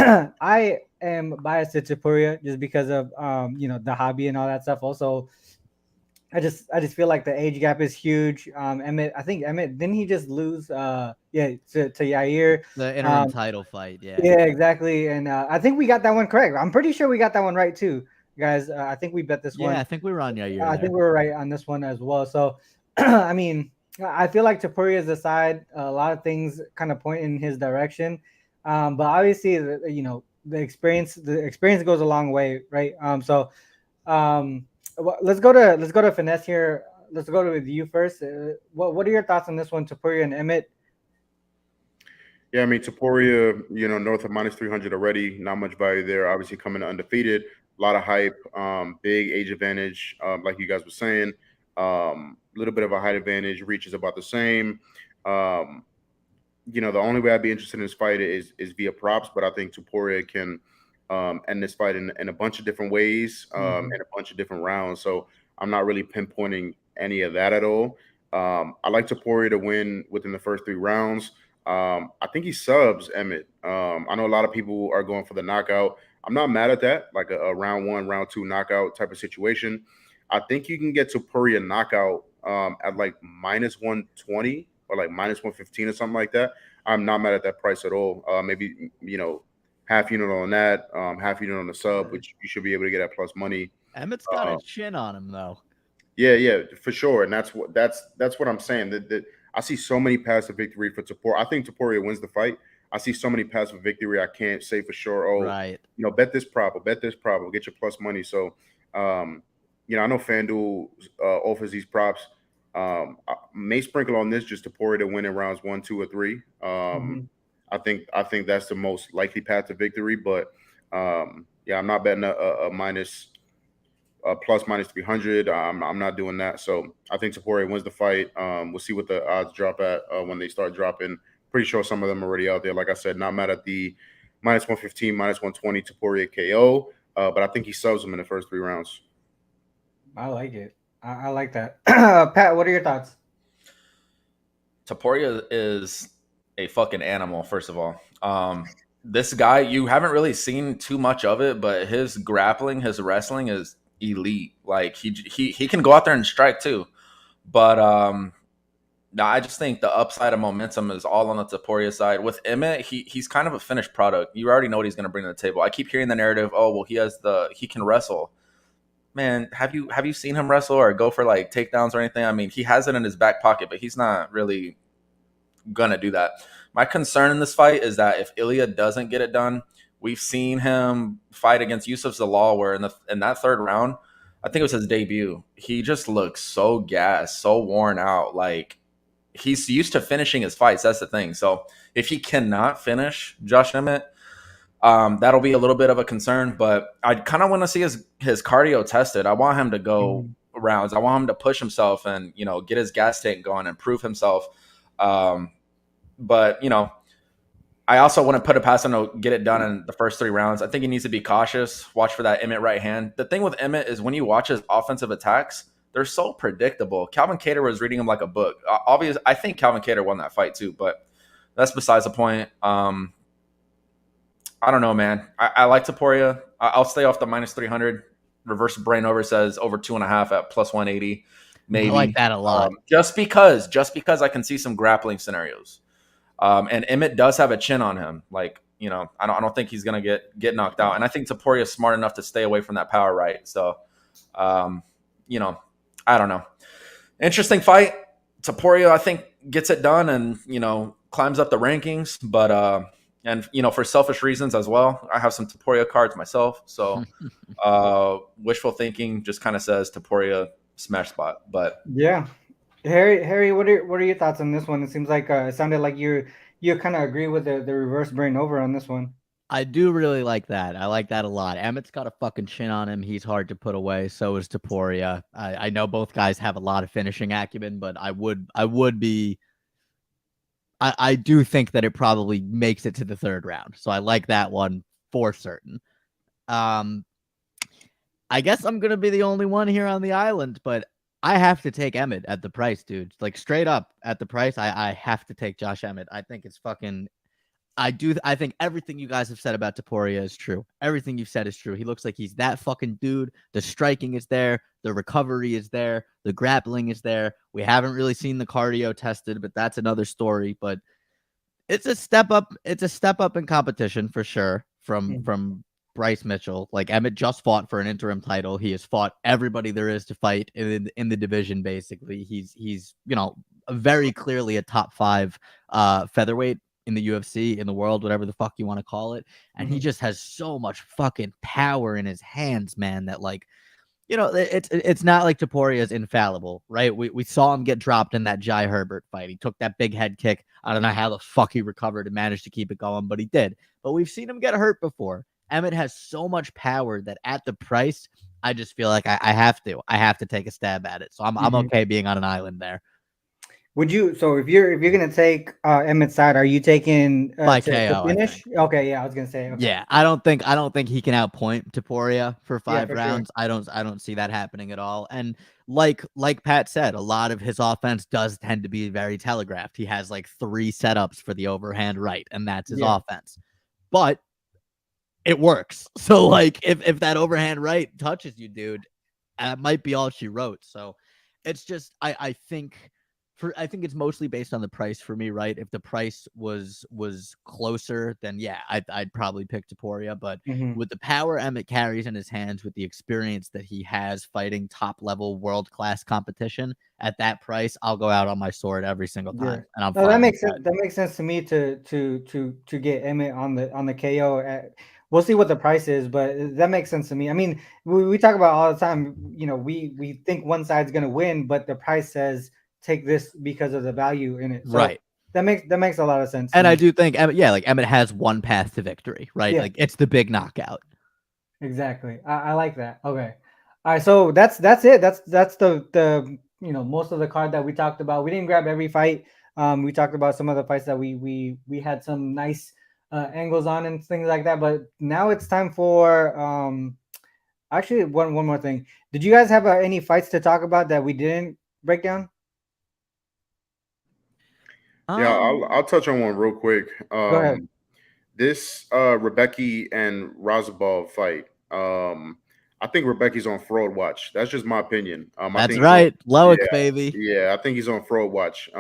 I am biased to Topuria just because of the hobby and all that stuff. Also, I just feel like the age gap is huge. Emmett, didn't he just lose to Yair? The interim title fight, yeah. Yeah, exactly. And I think we got that one correct. I'm pretty sure we got that one right too, guys. I think we bet this one. Yeah, I think we were on Yair. I think we were right on this one as well. So, I mean, I feel like Topuria is aside. A lot of things kind of point in his direction, but obviously, the experience goes a long way, right? Let's go to Finesse here. Let's go with you first. What are your thoughts on this one, Topuria and Emmett? Yeah, I mean, Topuria, north of minus 300 already. Not much value there. Obviously, coming undefeated. A lot of hype. Big age advantage, like you guys were saying. A little bit of a height advantage. Reach is about the same. The only way I'd be interested in this fight is via props, but I think Topuria can end this fight in a bunch of different ways, in a bunch of different rounds. So I'm not really pinpointing any of that at all. I like Topuria to win within the first 3 rounds. I think he subs Emmett. I know a lot of people are going for the knockout. I'm not mad at that, like a round 1, round 2 knockout type of situation. I think you can get Topuria knockout at like minus 120 or like minus 115 or something like that. I'm not mad at that price at all. Maybe, half unit on that, half unit on the sub, which you should be able to get at plus money. Emmett's got a chin on him though. Yeah, for sure. And that's what I'm saying. That I see so many paths to victory for Topuria. I think Topuria wins the fight. I see so many paths for victory. I can't say for sure. Oh, right. Bet this prop, get your plus money. So, I know FanDuel offers these props. I may sprinkle on this just Topuria to win in rounds 1, 2, or 3. I think that's the most likely path to victory. But I'm not betting a minus plus minus 300. I'm not doing that. So I think Topuria wins the fight. We'll see what the odds drop at when they start dropping. Pretty sure some of them are already out there. Like I said, not mad at the minus 115, minus 120 Topuria KO. But I think he subs him in the first 3 rounds. I like it. I like that. Pat, what are your thoughts? Topuria is a fucking animal, first of all. This guy, you haven't really seen too much of it, but his grappling, his wrestling is elite. Like he can go out there and strike too. But no, I just think the upside of momentum is all on the Topuria side. With Emmett, he's kind of a finished product. You already know what he's going to bring to the table. I keep hearing the narrative, oh well, he can wrestle. Man, have you seen him wrestle or go for like takedowns or anything? I mean, he has it in his back pocket, but he's not really gonna do that. My concern in this fight is that if Ilya doesn't get it done, we've seen him fight against Yusuf Zalal, where in that third round, I think it was his debut, he just looks so gassed, so worn out. Like he's used to finishing his fights. That's the thing. So if he cannot finish Josh Emmett, that'll be a little bit of a concern. But I kind of want to see his cardio tested. I want him to go rounds. I want him to push himself and get his gas tank going and prove himself. But I also want to put it past him to get it done in the first 3 rounds. I think he needs to be cautious. Watch for that Emmett right hand. The thing with Emmett is when you watch his offensive attacks, they're so predictable. Calvin Kattar was reading him like a book. Obviously, I think Calvin Kattar won that fight too, but that's besides the point. I don't know, man. I like Topuria. I'll stay off the minus 300. Reverse brain over says over 2.5 at plus 180. Maybe. I like that a lot. Just because I can see some grappling scenarios. And Emmett does have a chin on him. Like, I don't think he's gonna get knocked out. And I think Topuria is smart enough to stay away from that power right. So, I don't know. Interesting fight. Topuria, I think, gets it done and climbs up the rankings. But and for selfish reasons as well, I have some Topuria cards myself. So, wishful thinking just kind of says Topuria smash spot. But yeah. Harry, what are your thoughts on this one? It seems like it sounded like you kind of agree with the reverse brain over on this one. I do really like that. I like that a lot. Emmett's got a fucking chin on him. He's hard to put away. So is Topuria. I know both guys have a lot of finishing acumen, but I do think that it probably makes it to the 3rd round. So I like that one for certain. I guess I'm gonna be the only one here on the island, but I have to take Emmett at the price, dude. Like straight up at the price, I have to take Josh Emmett. I think it's fucking. I think everything you guys have said about Topuria is true. Everything you've said is true. He looks like he's that fucking dude. The striking is there. The recovery is there. The grappling is there. We haven't really seen the cardio tested, but that's another story. But it's a step up. It's a step up in competition for sure from Bryce Mitchell. Like Emmett just fought for an interim title. He has fought everybody there is to fight in the division. Basically, he's very clearly a top 5 featherweight in the UFC, in the world, whatever the fuck you want to call it. And he just has so much fucking power in his hands, man, that like, it's not like Topuria is infallible, right? We saw him get dropped in that Jai Herbert fight. He took that big head kick. I don't know how the fuck he recovered and managed to keep it going, but he did. But we've seen him get hurt before. Emmett has so much power that at the price, I just feel like I have to take a stab at it. So I'm okay being on an island there. Would you? So if you're gonna take Emmett's side, are you taking by to KO? finish? Okay, yeah, I was gonna say. Okay. Yeah, I don't think he can outpoint Topuria for 5 rounds. Sure. I don't see that happening at all. And like Pat said, a lot of his offense does tend to be very telegraphed. He has like 3 setups for the overhand right, and that's his offense. But it works. So like if that overhand right touches you, dude, that might be all she wrote. So it's just I think it's mostly based on the price for me, right? If the price was closer, then yeah, I'd probably pick Topuria. But with the power Emmett carries in his hands, with the experience that he has fighting top level world class competition at that price, I'll go out on my sword every single time. And I'm that makes sense. That makes sense to me to get Emmett on the KO. we'll see what the price is, but that makes sense to me. I mean, we talk about all the time. You know, we think one side's gonna win, but the price says take this because of the value in it. So Right. that makes a lot of sense. And to I me. do think, like Emmett has one path to victory, right? Yeah. Like it's the big knockout. Exactly. I like that. Okay. All right. So that's it. That's the most of the card that we talked about. We didn't grab every fight. We talked about some of the fights that we had some nice angles on and things like that. But now it's time for actually one more thing. Did you guys have any fights to talk about that we didn't break down? Yeah, I'll touch on one real quick. Go ahead. This Rebecca and Razabov fight. I think Rebecca's on fraud watch. That's just my opinion. I That's think right. Loic, yeah, baby. yeah, I think he's on fraud watch.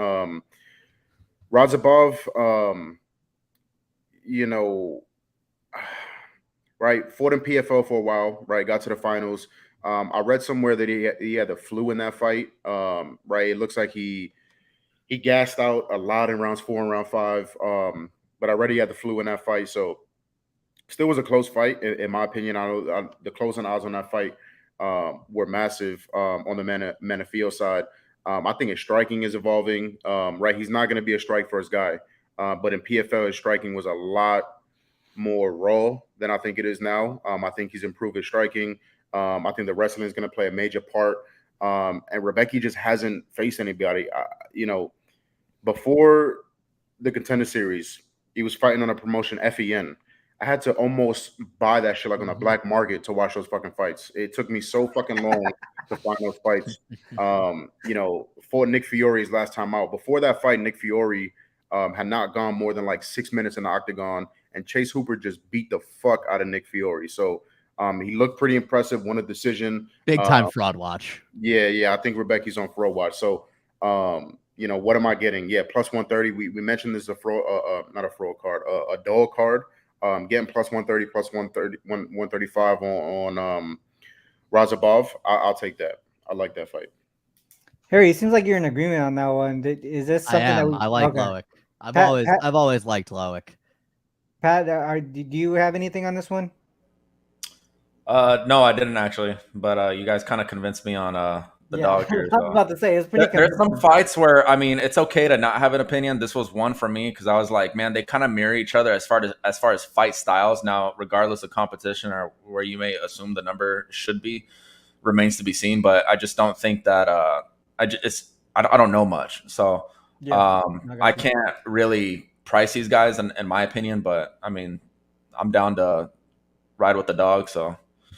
Razabov, you know, right, fought in PFL for a while, right? Got to the finals. I read somewhere that he had the flu in that fight. Right, it looks like he gassed out a lot in rounds 4 and round 5. But I read he had the flu in that fight, so still was a close fight in my opinion. I know the closing odds on that fight were massive on the Menifio side. I think his striking is evolving. Right, he's not going to be a strike first guy, but in PFL his striking was a lot more raw than I think it is now. I think he's improved his striking. I think the wrestling is going to play a major part. And Rebecca just hasn't faced anybody. Before the Contender Series, he was fighting on a promotion, FEN. I had to almost buy that shit like on a black market to watch those fucking fights. It took me so fucking long to find those fights. Fought Nick Fiore's last time out. Before that fight, Nick Fiore had not gone more than like 6 minutes in the octagon, and Chase Hooper just beat the fuck out of Nick Fiore. So he looked pretty impressive, won a decision. Big time fraud watch. Yeah, I think Rebecca's on fraud watch. So what am I getting? Yeah, plus 130. We mentioned this is a fraud, not a fraud card, a dog card. Getting plus 130, plus 130, 135 on Razabov. I'll take that. I like that fight. Harry, it seems like you're in agreement on that one. Is this something that I like okay. Loic. I've always liked Loic. Pat, do you have anything on this one? No, I didn't actually, but you guys kind of convinced me on the dog here. I was about to say it's pretty. There's some fights where I mean it's okay to not have an opinion. This was one for me because I was like, man, they kind of mirror each other as far as fight styles. Now, regardless of competition or where you may assume the number should be, remains to be seen. But I just don't think that I don't know much, so I can't really price these guys in my opinion. But I mean, I'm down to ride with the dog, so.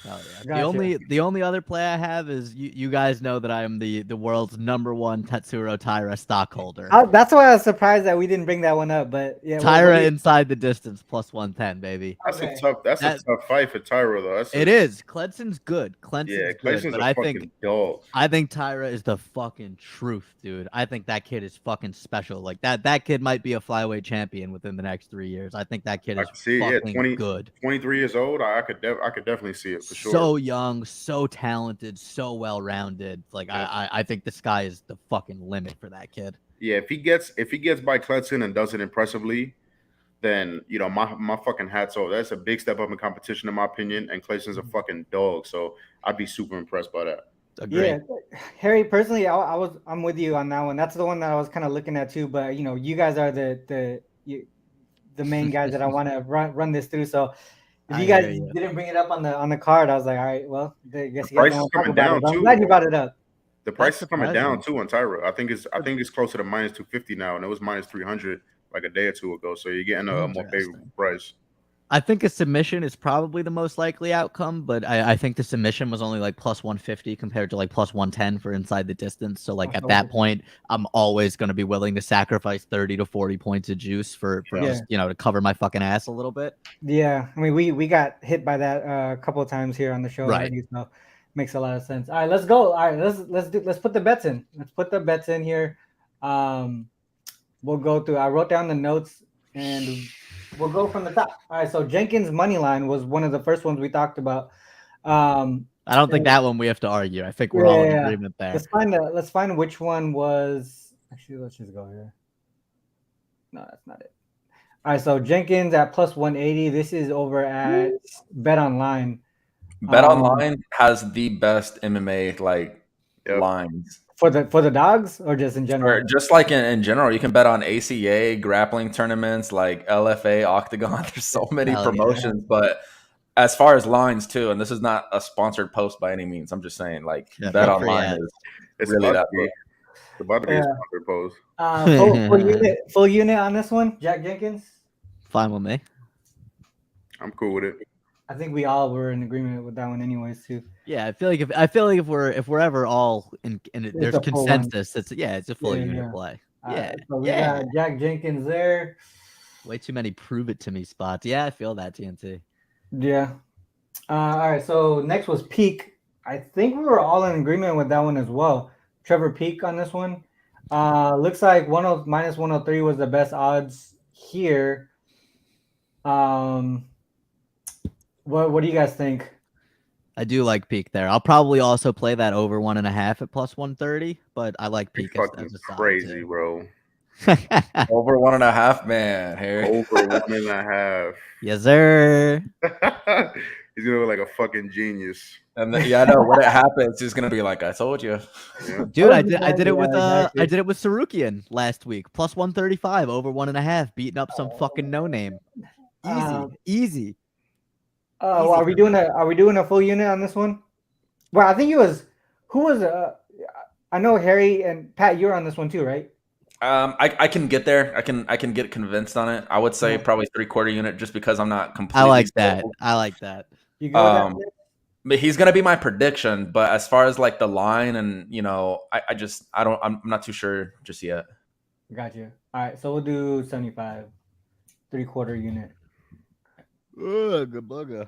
Oh, yeah. The only other play I have is you guys know that I am the world's #1 Tatsuro Taira stockholder. That's why I was surprised that we didn't bring that one up. But yeah, Taira inside the distance plus 110, baby. That's a tough fight for Taira though. It is. Cledson's good. Cledson's good, but a fucking dog. I think Taira is the fucking truth, dude. I think that kid is fucking special. Like that kid might be a flyweight champion within the next 3 years. I think that kid is fucking good. 23 years old. I could definitely see it. For sure. So young, so talented, so well-rounded. Like I think the sky is the fucking limit for that kid. Yeah, if he gets by Cledson and does it impressively, then my fucking hats off. That's a big step up in competition in my opinion. And Cledson's a fucking dog, so I'd be super impressed by that. Agreed. Yeah, Harry. Personally, I'm with you on that one. That's the one that I was kind of looking at too. But you guys are the main guys that I want to run this through. So. If you guys didn't bring it up on the card, I was like, all right, well, I guess you guys don't talk about it. I'm glad you brought it up. The price is coming down too on Taira. I think it's closer to minus 250 now, and it was minus 300 like a day or two ago. So you're getting a more favorable price. I think a submission is probably the most likely outcome, but I think the submission was only like plus 150 compared to like plus 110 for inside the distance. So like at that point, I'm always going to be willing to sacrifice 30 to 40 points of juice for just, to cover my fucking ass a little bit. Yeah, I mean we got hit by that a couple of times here on the show. Right. So makes a lot of sense. All right, let's go. All right, let's put the bets in. Let's put the bets in here. We'll go through. I wrote down the notes and we'll go from the top. All right, so Jenkins money line was one of the first ones we talked about. I don't think that one we have to argue. I think we're all in agreement there. Let's find which one was. Actually, let's just go here. No, that's not it. All right, so Jenkins at plus 180. This is over at Bet Online. Bet Online has the best MMA like Yep. lines. For the dogs or just in general? Or just like in general, you can bet on ACA, grappling tournaments, like LFA, Octagon. There's so many Hell yeah. promotions, but as far as lines too, and this is not a sponsored post by any means. I'm just saying, like, Yeah, Bet feel free, Online yeah. is It's really about that to be. good. It's about to be a sponsored post. Full unit on this one, Jack Jenkins. Fine with me. I'm cool with it. I think we all were in agreement with that one, anyways, too. Yeah, I feel like if we're ever all in there's a full one. consensus. It's a full unit play. Yeah, So we got Jack Jenkins there. Way too many prove it to me spots. Yeah, I feel that, TNT. Yeah. All right. So next was Peak. I think we were all in agreement with that one as well. Trevor Peak on this one. Looks like minus 103 was the best odds here. What do you guys think? I do like Peak there. I'll probably also play that over 1.5 at plus 130, but I like Peak You're as fucking a side crazy, too. bro. Over 1.5, man. Harry. Over 1.5. Yes, sir. He's gonna look like a fucking genius. And I know when it happens, he's gonna be like, "I told you." Yeah. Dude, I did it with exactly. I did it with Sarukian last week. Plus 135 over 1.5, beating up some fucking no name. Easy. Well, are we doing a full unit on this one? Well, I think it was who was I know Harry and Pat, you're on this one too, right? I can get there. I can get convinced on it. I would say probably 3/4 unit, just because I'm not completely. I like that. I like that. You go with that? But he's gonna be my prediction. But as far as like the line, and I'm not too sure just yet. Got you. All right, so we'll do 75, 3/4 unit. Good bugger.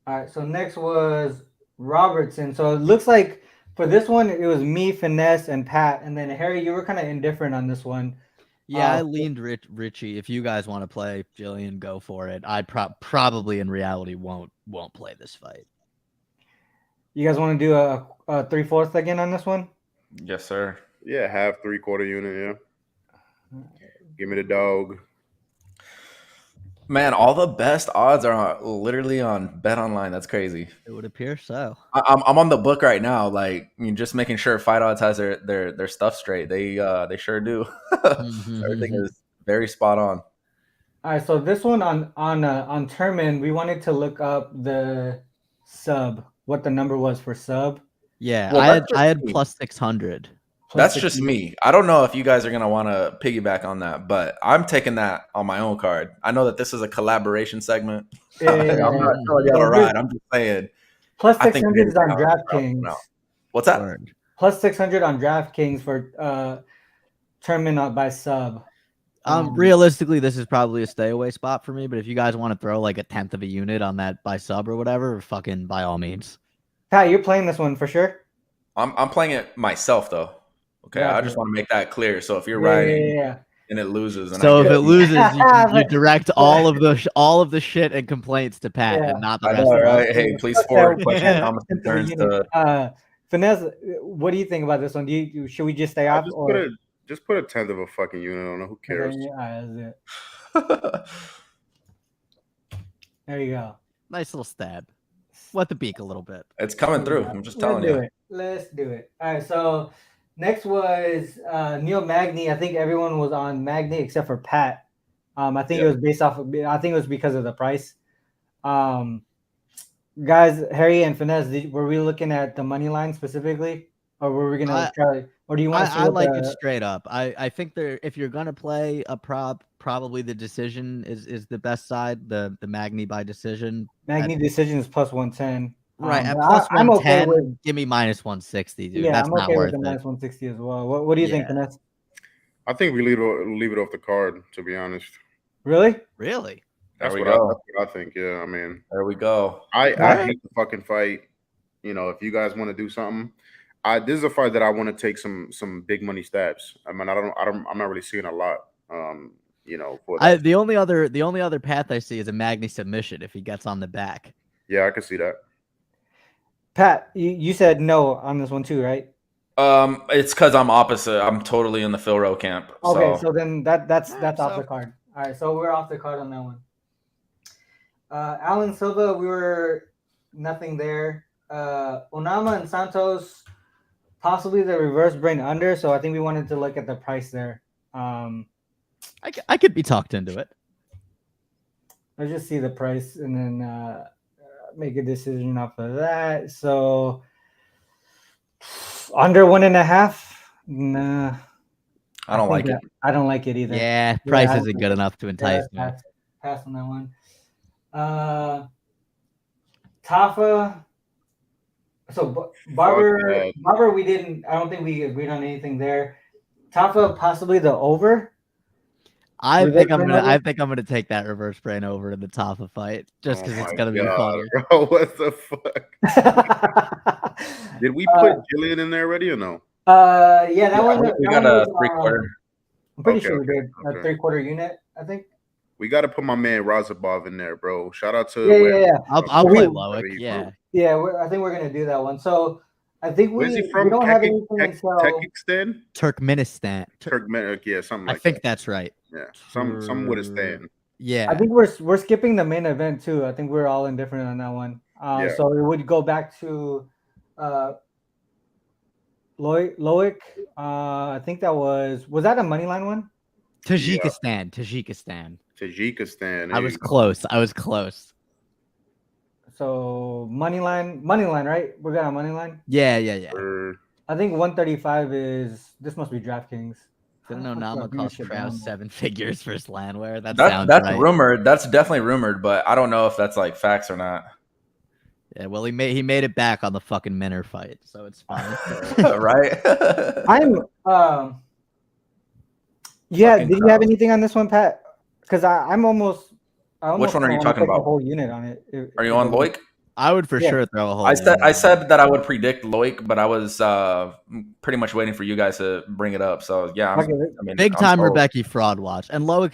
All right, so next was Robertson. So it looks like for this one it was me, Finesse, and Pat, and then Harry, you were kind of indifferent on this one. Yeah, I leaned Richie. If you guys want to play Jillian, go for it. I probably in reality won't play this fight. You guys want to do a 3/4 again on this one? Yes, sir. Yeah, half 3/4 unit. Yeah. Give me the dog. Man, all the best odds are literally on Bet Online. That's crazy. It would appear so. I'm on the book right now, like just making sure Fight Odds has their stuff straight. They sure do. Everything is very spot on. All right, so this one on Termin, we wanted to look up the sub, what the number was for sub. Yeah, Well, I had plus 600. That's just me. I don't know if you guys are going to want to piggyback on that, but I'm taking that on my own card. I know that this is a collaboration segment. Yeah. I'm not telling you how to ride. I'm just saying. Plus 600 is on DraftKings. What's that? Word. Plus 600 on DraftKings for tournament by sub. Realistically, this is probably a stay away spot for me, but if you guys want to throw like 1/10 of a unit on that by sub or whatever, fucking by all means. Pat, you're playing this one for sure? I'm playing it myself though. Okay, Gotcha. I just want to make that clear. So if you're riding and it loses, and so if it loses, you direct all of the shit and complaints to Pat and not the rest of us. Right? Hey, please forward question comments concerns to Finesse. What do you think about this one? Should we just stay off? Just put a 1/10 of a fucking unit on it. Who cares? Okay, that's it. There you go. Nice little stab. Wet the beak a little bit. It's coming through. I'm just telling you. Let's do it. All right, so next was Neil Magny. I think everyone was on Magny except for Pat. I think it was based off of, I think it was because of the price. Guys, Harry and Finesse, were we looking at the money line specifically? Or were we gonna try, or do you want to I like it straight up. I think if you're gonna play a prop, probably the decision is the best side, the Magny by decision. Magny decision is plus 110. Right, at plus 110, I'm okay with, give me minus 160, dude. Yeah, that's I'm okay not worth with the it. minus 160 as well. What do you think, Finesse? I think we leave it off the card, to be honest. Really? That's what I think. Yeah, I mean, there we go. I hate the fucking fight. You know, if you guys want to do something, this is a fight that I want to take some big money stabs. I mean, I'm not really seeing a lot. You know, for that. The only other path I see is a Magny submission if he gets on the back. Yeah, I can see that. Pat, you said no on this one too, right? It's because I'm opposite. I'm totally in the Phil Rowe camp. Okay, So so then that's off so- the card. All right, so we're off the card on that one. Alan Silva, we were nothing there. Onama and Santos, possibly the reverse brain under. So I think we wanted to look at the price there. I could be talked into it. Let's just see the price and then make a decision off of that. So under 1.5. Nah, I don't like it. I don't like it either. Yeah, price I- isn't good enough to entice me. Pass on that one. Tafa. So Barber, we didn't. I don't think we agreed on anything there. Tafa, possibly the over. I Reverse think I'm brain gonna. over? I think I'm gonna take that reverse brain over in the Tafa fight, just because it's my gonna be God, funnier. Bro, what the fuck? Did we put Jillian in there already or no? Yeah, that one. We that got one a was, 3/4. I'm pretty Okay, sure we did okay. a 3/4 unit. I think. We got to put my man Razabov in there, bro. Shout out to Yeah. I'll We- play whatever Loic. he Yeah, grew. Yeah, I think we're gonna do that one. So I think Where's we he from? don't have anything until. Tajikistan? Turkmenistan. Turkmen, yeah, something I like think that. that's right. Yeah, some would have stand. Yeah, I think we're skipping the main event too. I think we're all indifferent on that one. Yeah. So it would go back to Loic. I think that was that a money line one? Tajikistan. Tajikistan. I was close. So money line, right? We got a money line. Yeah. I think 135 is. This must be DraftKings. Didn't How the fuck do I Onama bring this cost shit Kraus down? 7 figures for Slanware? That That's sounds right. rumored. That's definitely rumored, but I don't know if that's like facts or not. Yeah, well, he made it back on the fucking Minner fight, so it's fine. Right? I'm. Yeah. Fucking Did you have Kraus. anything on this one, Pat? Because I'm almost. Which one are you wanna talking take the about? whole unit on it. Are you on Loic? I would for Yeah. sure throw a whole. I said that I would predict Loic, but I was pretty much waiting for you guys to bring it up. So yeah, Okay. Big I'm time sold. Rebecca fraud watch, and Loic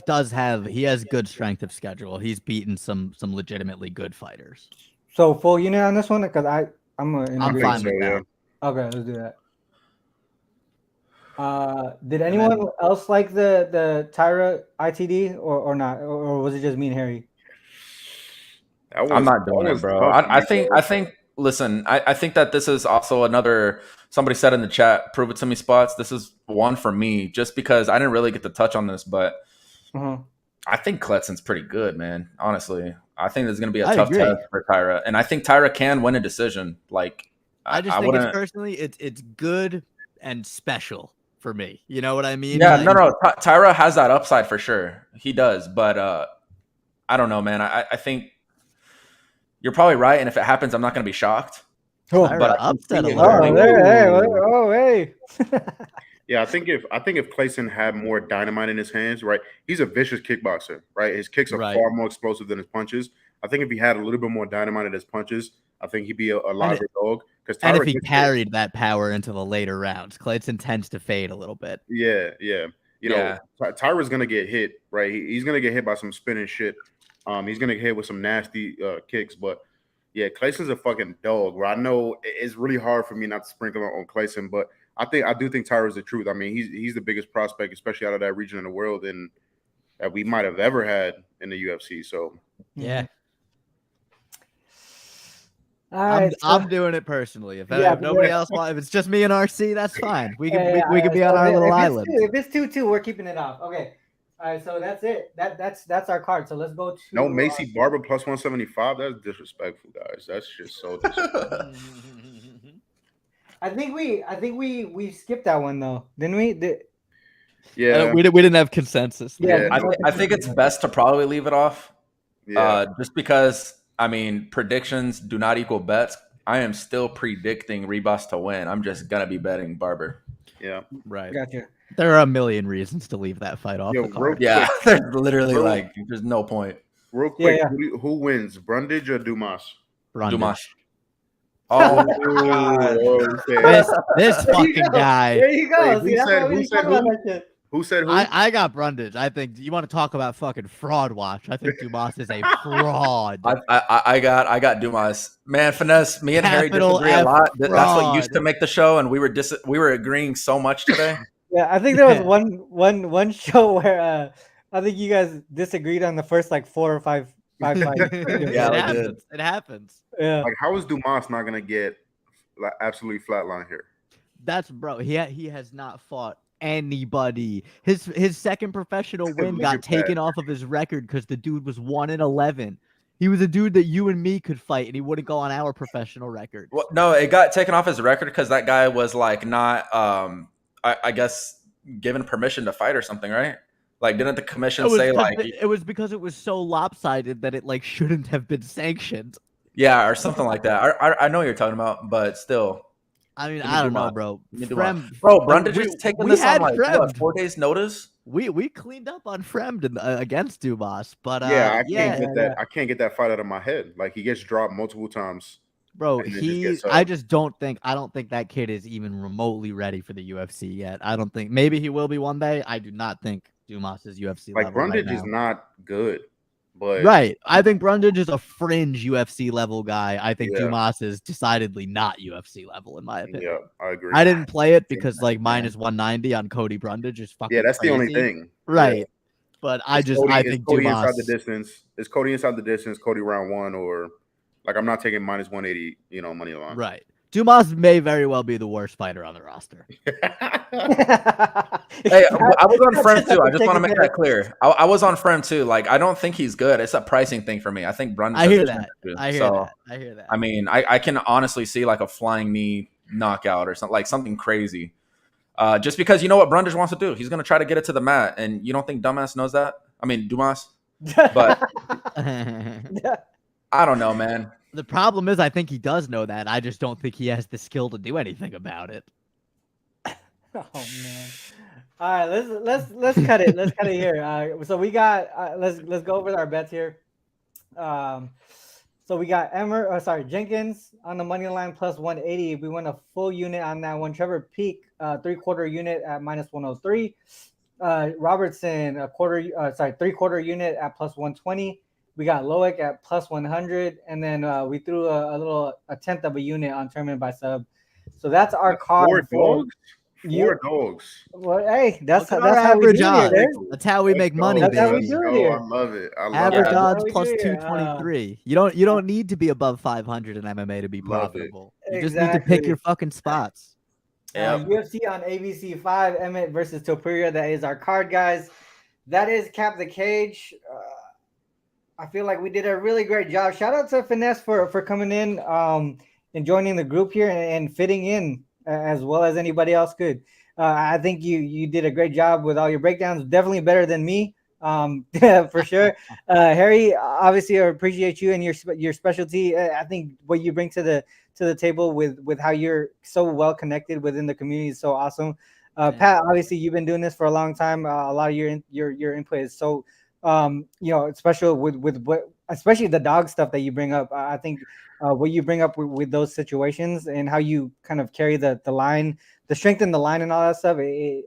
has good strength of schedule. He's beaten some legitimately good fighters. So full unit on this one because I'm I'm fine with that. Okay, let's do that. Did anyone else like the Tyra ITD or not, or was it just me and Harry? I'm not doing it, bro. I think. Listen, I think that this is also another. Somebody said in the chat, "Prove it to me." Spots. This is one for me, just because I didn't really get to touch on this, but I think Kletson's pretty good, man. Honestly, I think there's going to be a tough test for Tyra, and I think Tyra can win a decision. Like, I just think it's personally, it's good and special for me. You know what I mean? Yeah, like, no. Tyra has that upside for sure. He does, but I don't know, man. I think you're probably right, and if it happens, I'm not going to be shocked. Tyra but upset a little. Hey. Yeah, I think if Clayson had more dynamite in his hands, right? He's a vicious kickboxer, right? His kicks are far more explosive than his punches. I think if he had a little bit more dynamite in his punches, I think he'd be a liver dog. And if he carried that power into the later rounds, Clayton tends to fade a little bit. Yeah. You know, Tyra's gonna get hit, right? He's gonna get hit by some spinning shit. He's gonna get hit with some nasty kicks, but yeah, Clayson's a fucking dog. Where I know it's really hard for me not to sprinkle on Clayson, but I do think Tyra's the truth. I mean, he's the biggest prospect, especially out of that region in the world, and that we might have ever had in the UFC. So yeah. Right, I'm doing it personally. If nobody else wants, if it's just me and RC, that's fine. We can be on our little island. If it's 2-2, we're keeping it off. Okay. All right, so that's it. That's our card. So let's go to no Macy Barber plus 175. That's disrespectful, guys. That's just so disrespectful. I think we skipped that one though, didn't we? Yeah, we didn't have consensus. Yeah, I think it's best to probably leave it off. Yeah, just because I mean predictions do not equal bets. I am still predicting Rebus to win. I'm just gonna be betting Barber. Yeah, right. Gotcha. There are a million reasons to leave that fight off the card. Yeah, there's literally there's no point. Real quick, who wins, Brundage or Dumas? Dumas. Oh my God. This fucking guy. There you go. Wait, who Who said who? I got Brundage. I think you want to talk about fucking fraud watch. I think Dumas is a fraud. I got Dumas. Man, Finesse, me and Harry Capital disagree a F lot. That's what used to fraud. make the show, and we were agreeing so much today. Yeah, I think there was Yeah. one show where I think you guys disagreed on the first like 4 or 5 fights. Yeah, It we did. happens. It happens. Yeah. Like, how is Dumas not gonna get like absolutely flatline here? That's bro. He has not fought anybody. His second professional win Look got at taken that. off of his record because the dude was 1-11. He was a dude that you and me could fight, and he wouldn't go on our professional record. Well, no, it got taken off his record because that guy was like not, I guess, given permission to fight or something, right? Like, didn't the commission say like, it was because it was so lopsided that it like shouldn't have been sanctioned. yeah, or something like that? I know what you're talking about, but still, I mean, Give me I don't know, Dumas. bro. Give me Dumas. Fremd, Bro, like, Brundage is taking this on like what, 4 days notice. We cleaned up on Fremd against Dumas, but Yeah, I yeah, can't get that. I can't get that fight out of my head. Like, he gets dropped multiple times. bro. And then just gets I up. just don't think that kid is even remotely ready for the UFC yet. I don't think. Maybe he will be one day. I do not think Dumas is UFC Like, level Brundage right is now. not good, but Right. I think Brundage is a fringe UFC level guy. I think Yeah. Dumas is decidedly not UFC level in my opinion. yeah, I agree. I didn't play it because like minus 190 on Cody Brundage is fucking Yeah, that's the only crazy. thing. Right. Yeah. But I Is Cody, I is think Cody Dumas inside the distance. Is Cody inside the distance? Cody round one, or like, I'm not taking minus 180. Money line. right. Dumas may very well be the worst fighter on the roster. Hey, I was on Frem too. I just want to make that clear. I was on Frem too. Like, I don't think he's good. It's a pricing thing for me. I think Brundage. I hear has that. too. I hear So, that. I hear that. I mean, I can honestly see like a flying knee knockout or something, like something crazy. Just because you know what Brundage wants to do. He's going to try to get it to the mat. And you don't think Dumbass knows that? I mean, Dumas. But I don't know, man. The problem is I think he does know that. I just don't think he has the skill to do anything about it. Oh man. All right, let's cut it. Let's cut it here. So we got let's go over our bets here. So we got Jenkins on the money line plus 180. We won a full unit on that one. Trevor Peak 3/4 unit at minus 103. Robertson a 3/4 unit at plus 120. We got Loic at plus 100, and then we threw a tenth of a unit on tournament by sub. So that's our card. Four dogs. Well, hey, that's how we average do odds. it. That's how we make money, That's how we baby. do it here. I love it. I love Average it. odds we plus do here. 223. You don't need to be above 500 in MMA to be Love it. profitable. You just need to pick your fucking spots. UFC on ABC 5, Emmett versus Topuria. That is our card, guys. That is Cap the Cage. I feel like we did a really great job. Shout out to Finesse for coming in and joining the group here and fitting in as well as anybody else could. I think you did a great job with all your breakdowns. Definitely better than me, for sure. Harry, obviously, I appreciate you and your specialty. I think what you bring to the table with how you're so well connected within the community is so awesome. Pat, obviously, you've been doing this for a long time. A lot of your input is so special with what, especially the dog stuff that you bring up. I think what you bring up with those situations and how you kind of carry the line, the strength in the line and all that stuff.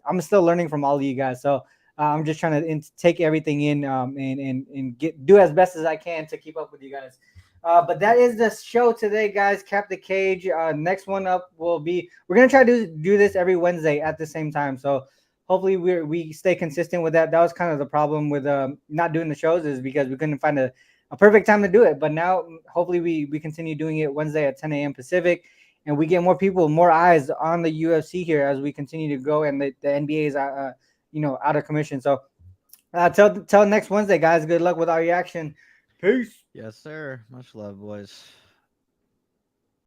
I'm still learning from all of you guys. So I'm just trying to take everything in and do as best as I can to keep up with you guys. But that is the show today, guys. Cap the Cage. Next one up we're going to try to do this every Wednesday at the same time. So hopefully we stay consistent with that. That was kind of the problem with not doing the shows, is because we couldn't find a perfect time to do it. But now hopefully we continue doing it Wednesday at 10 a.m. Pacific, and we get more people, more eyes on the UFC here as we continue to go, and the NBA is out of commission. So till next Wednesday, guys. Good luck with all your action. Peace. Yes, sir. Much love, boys.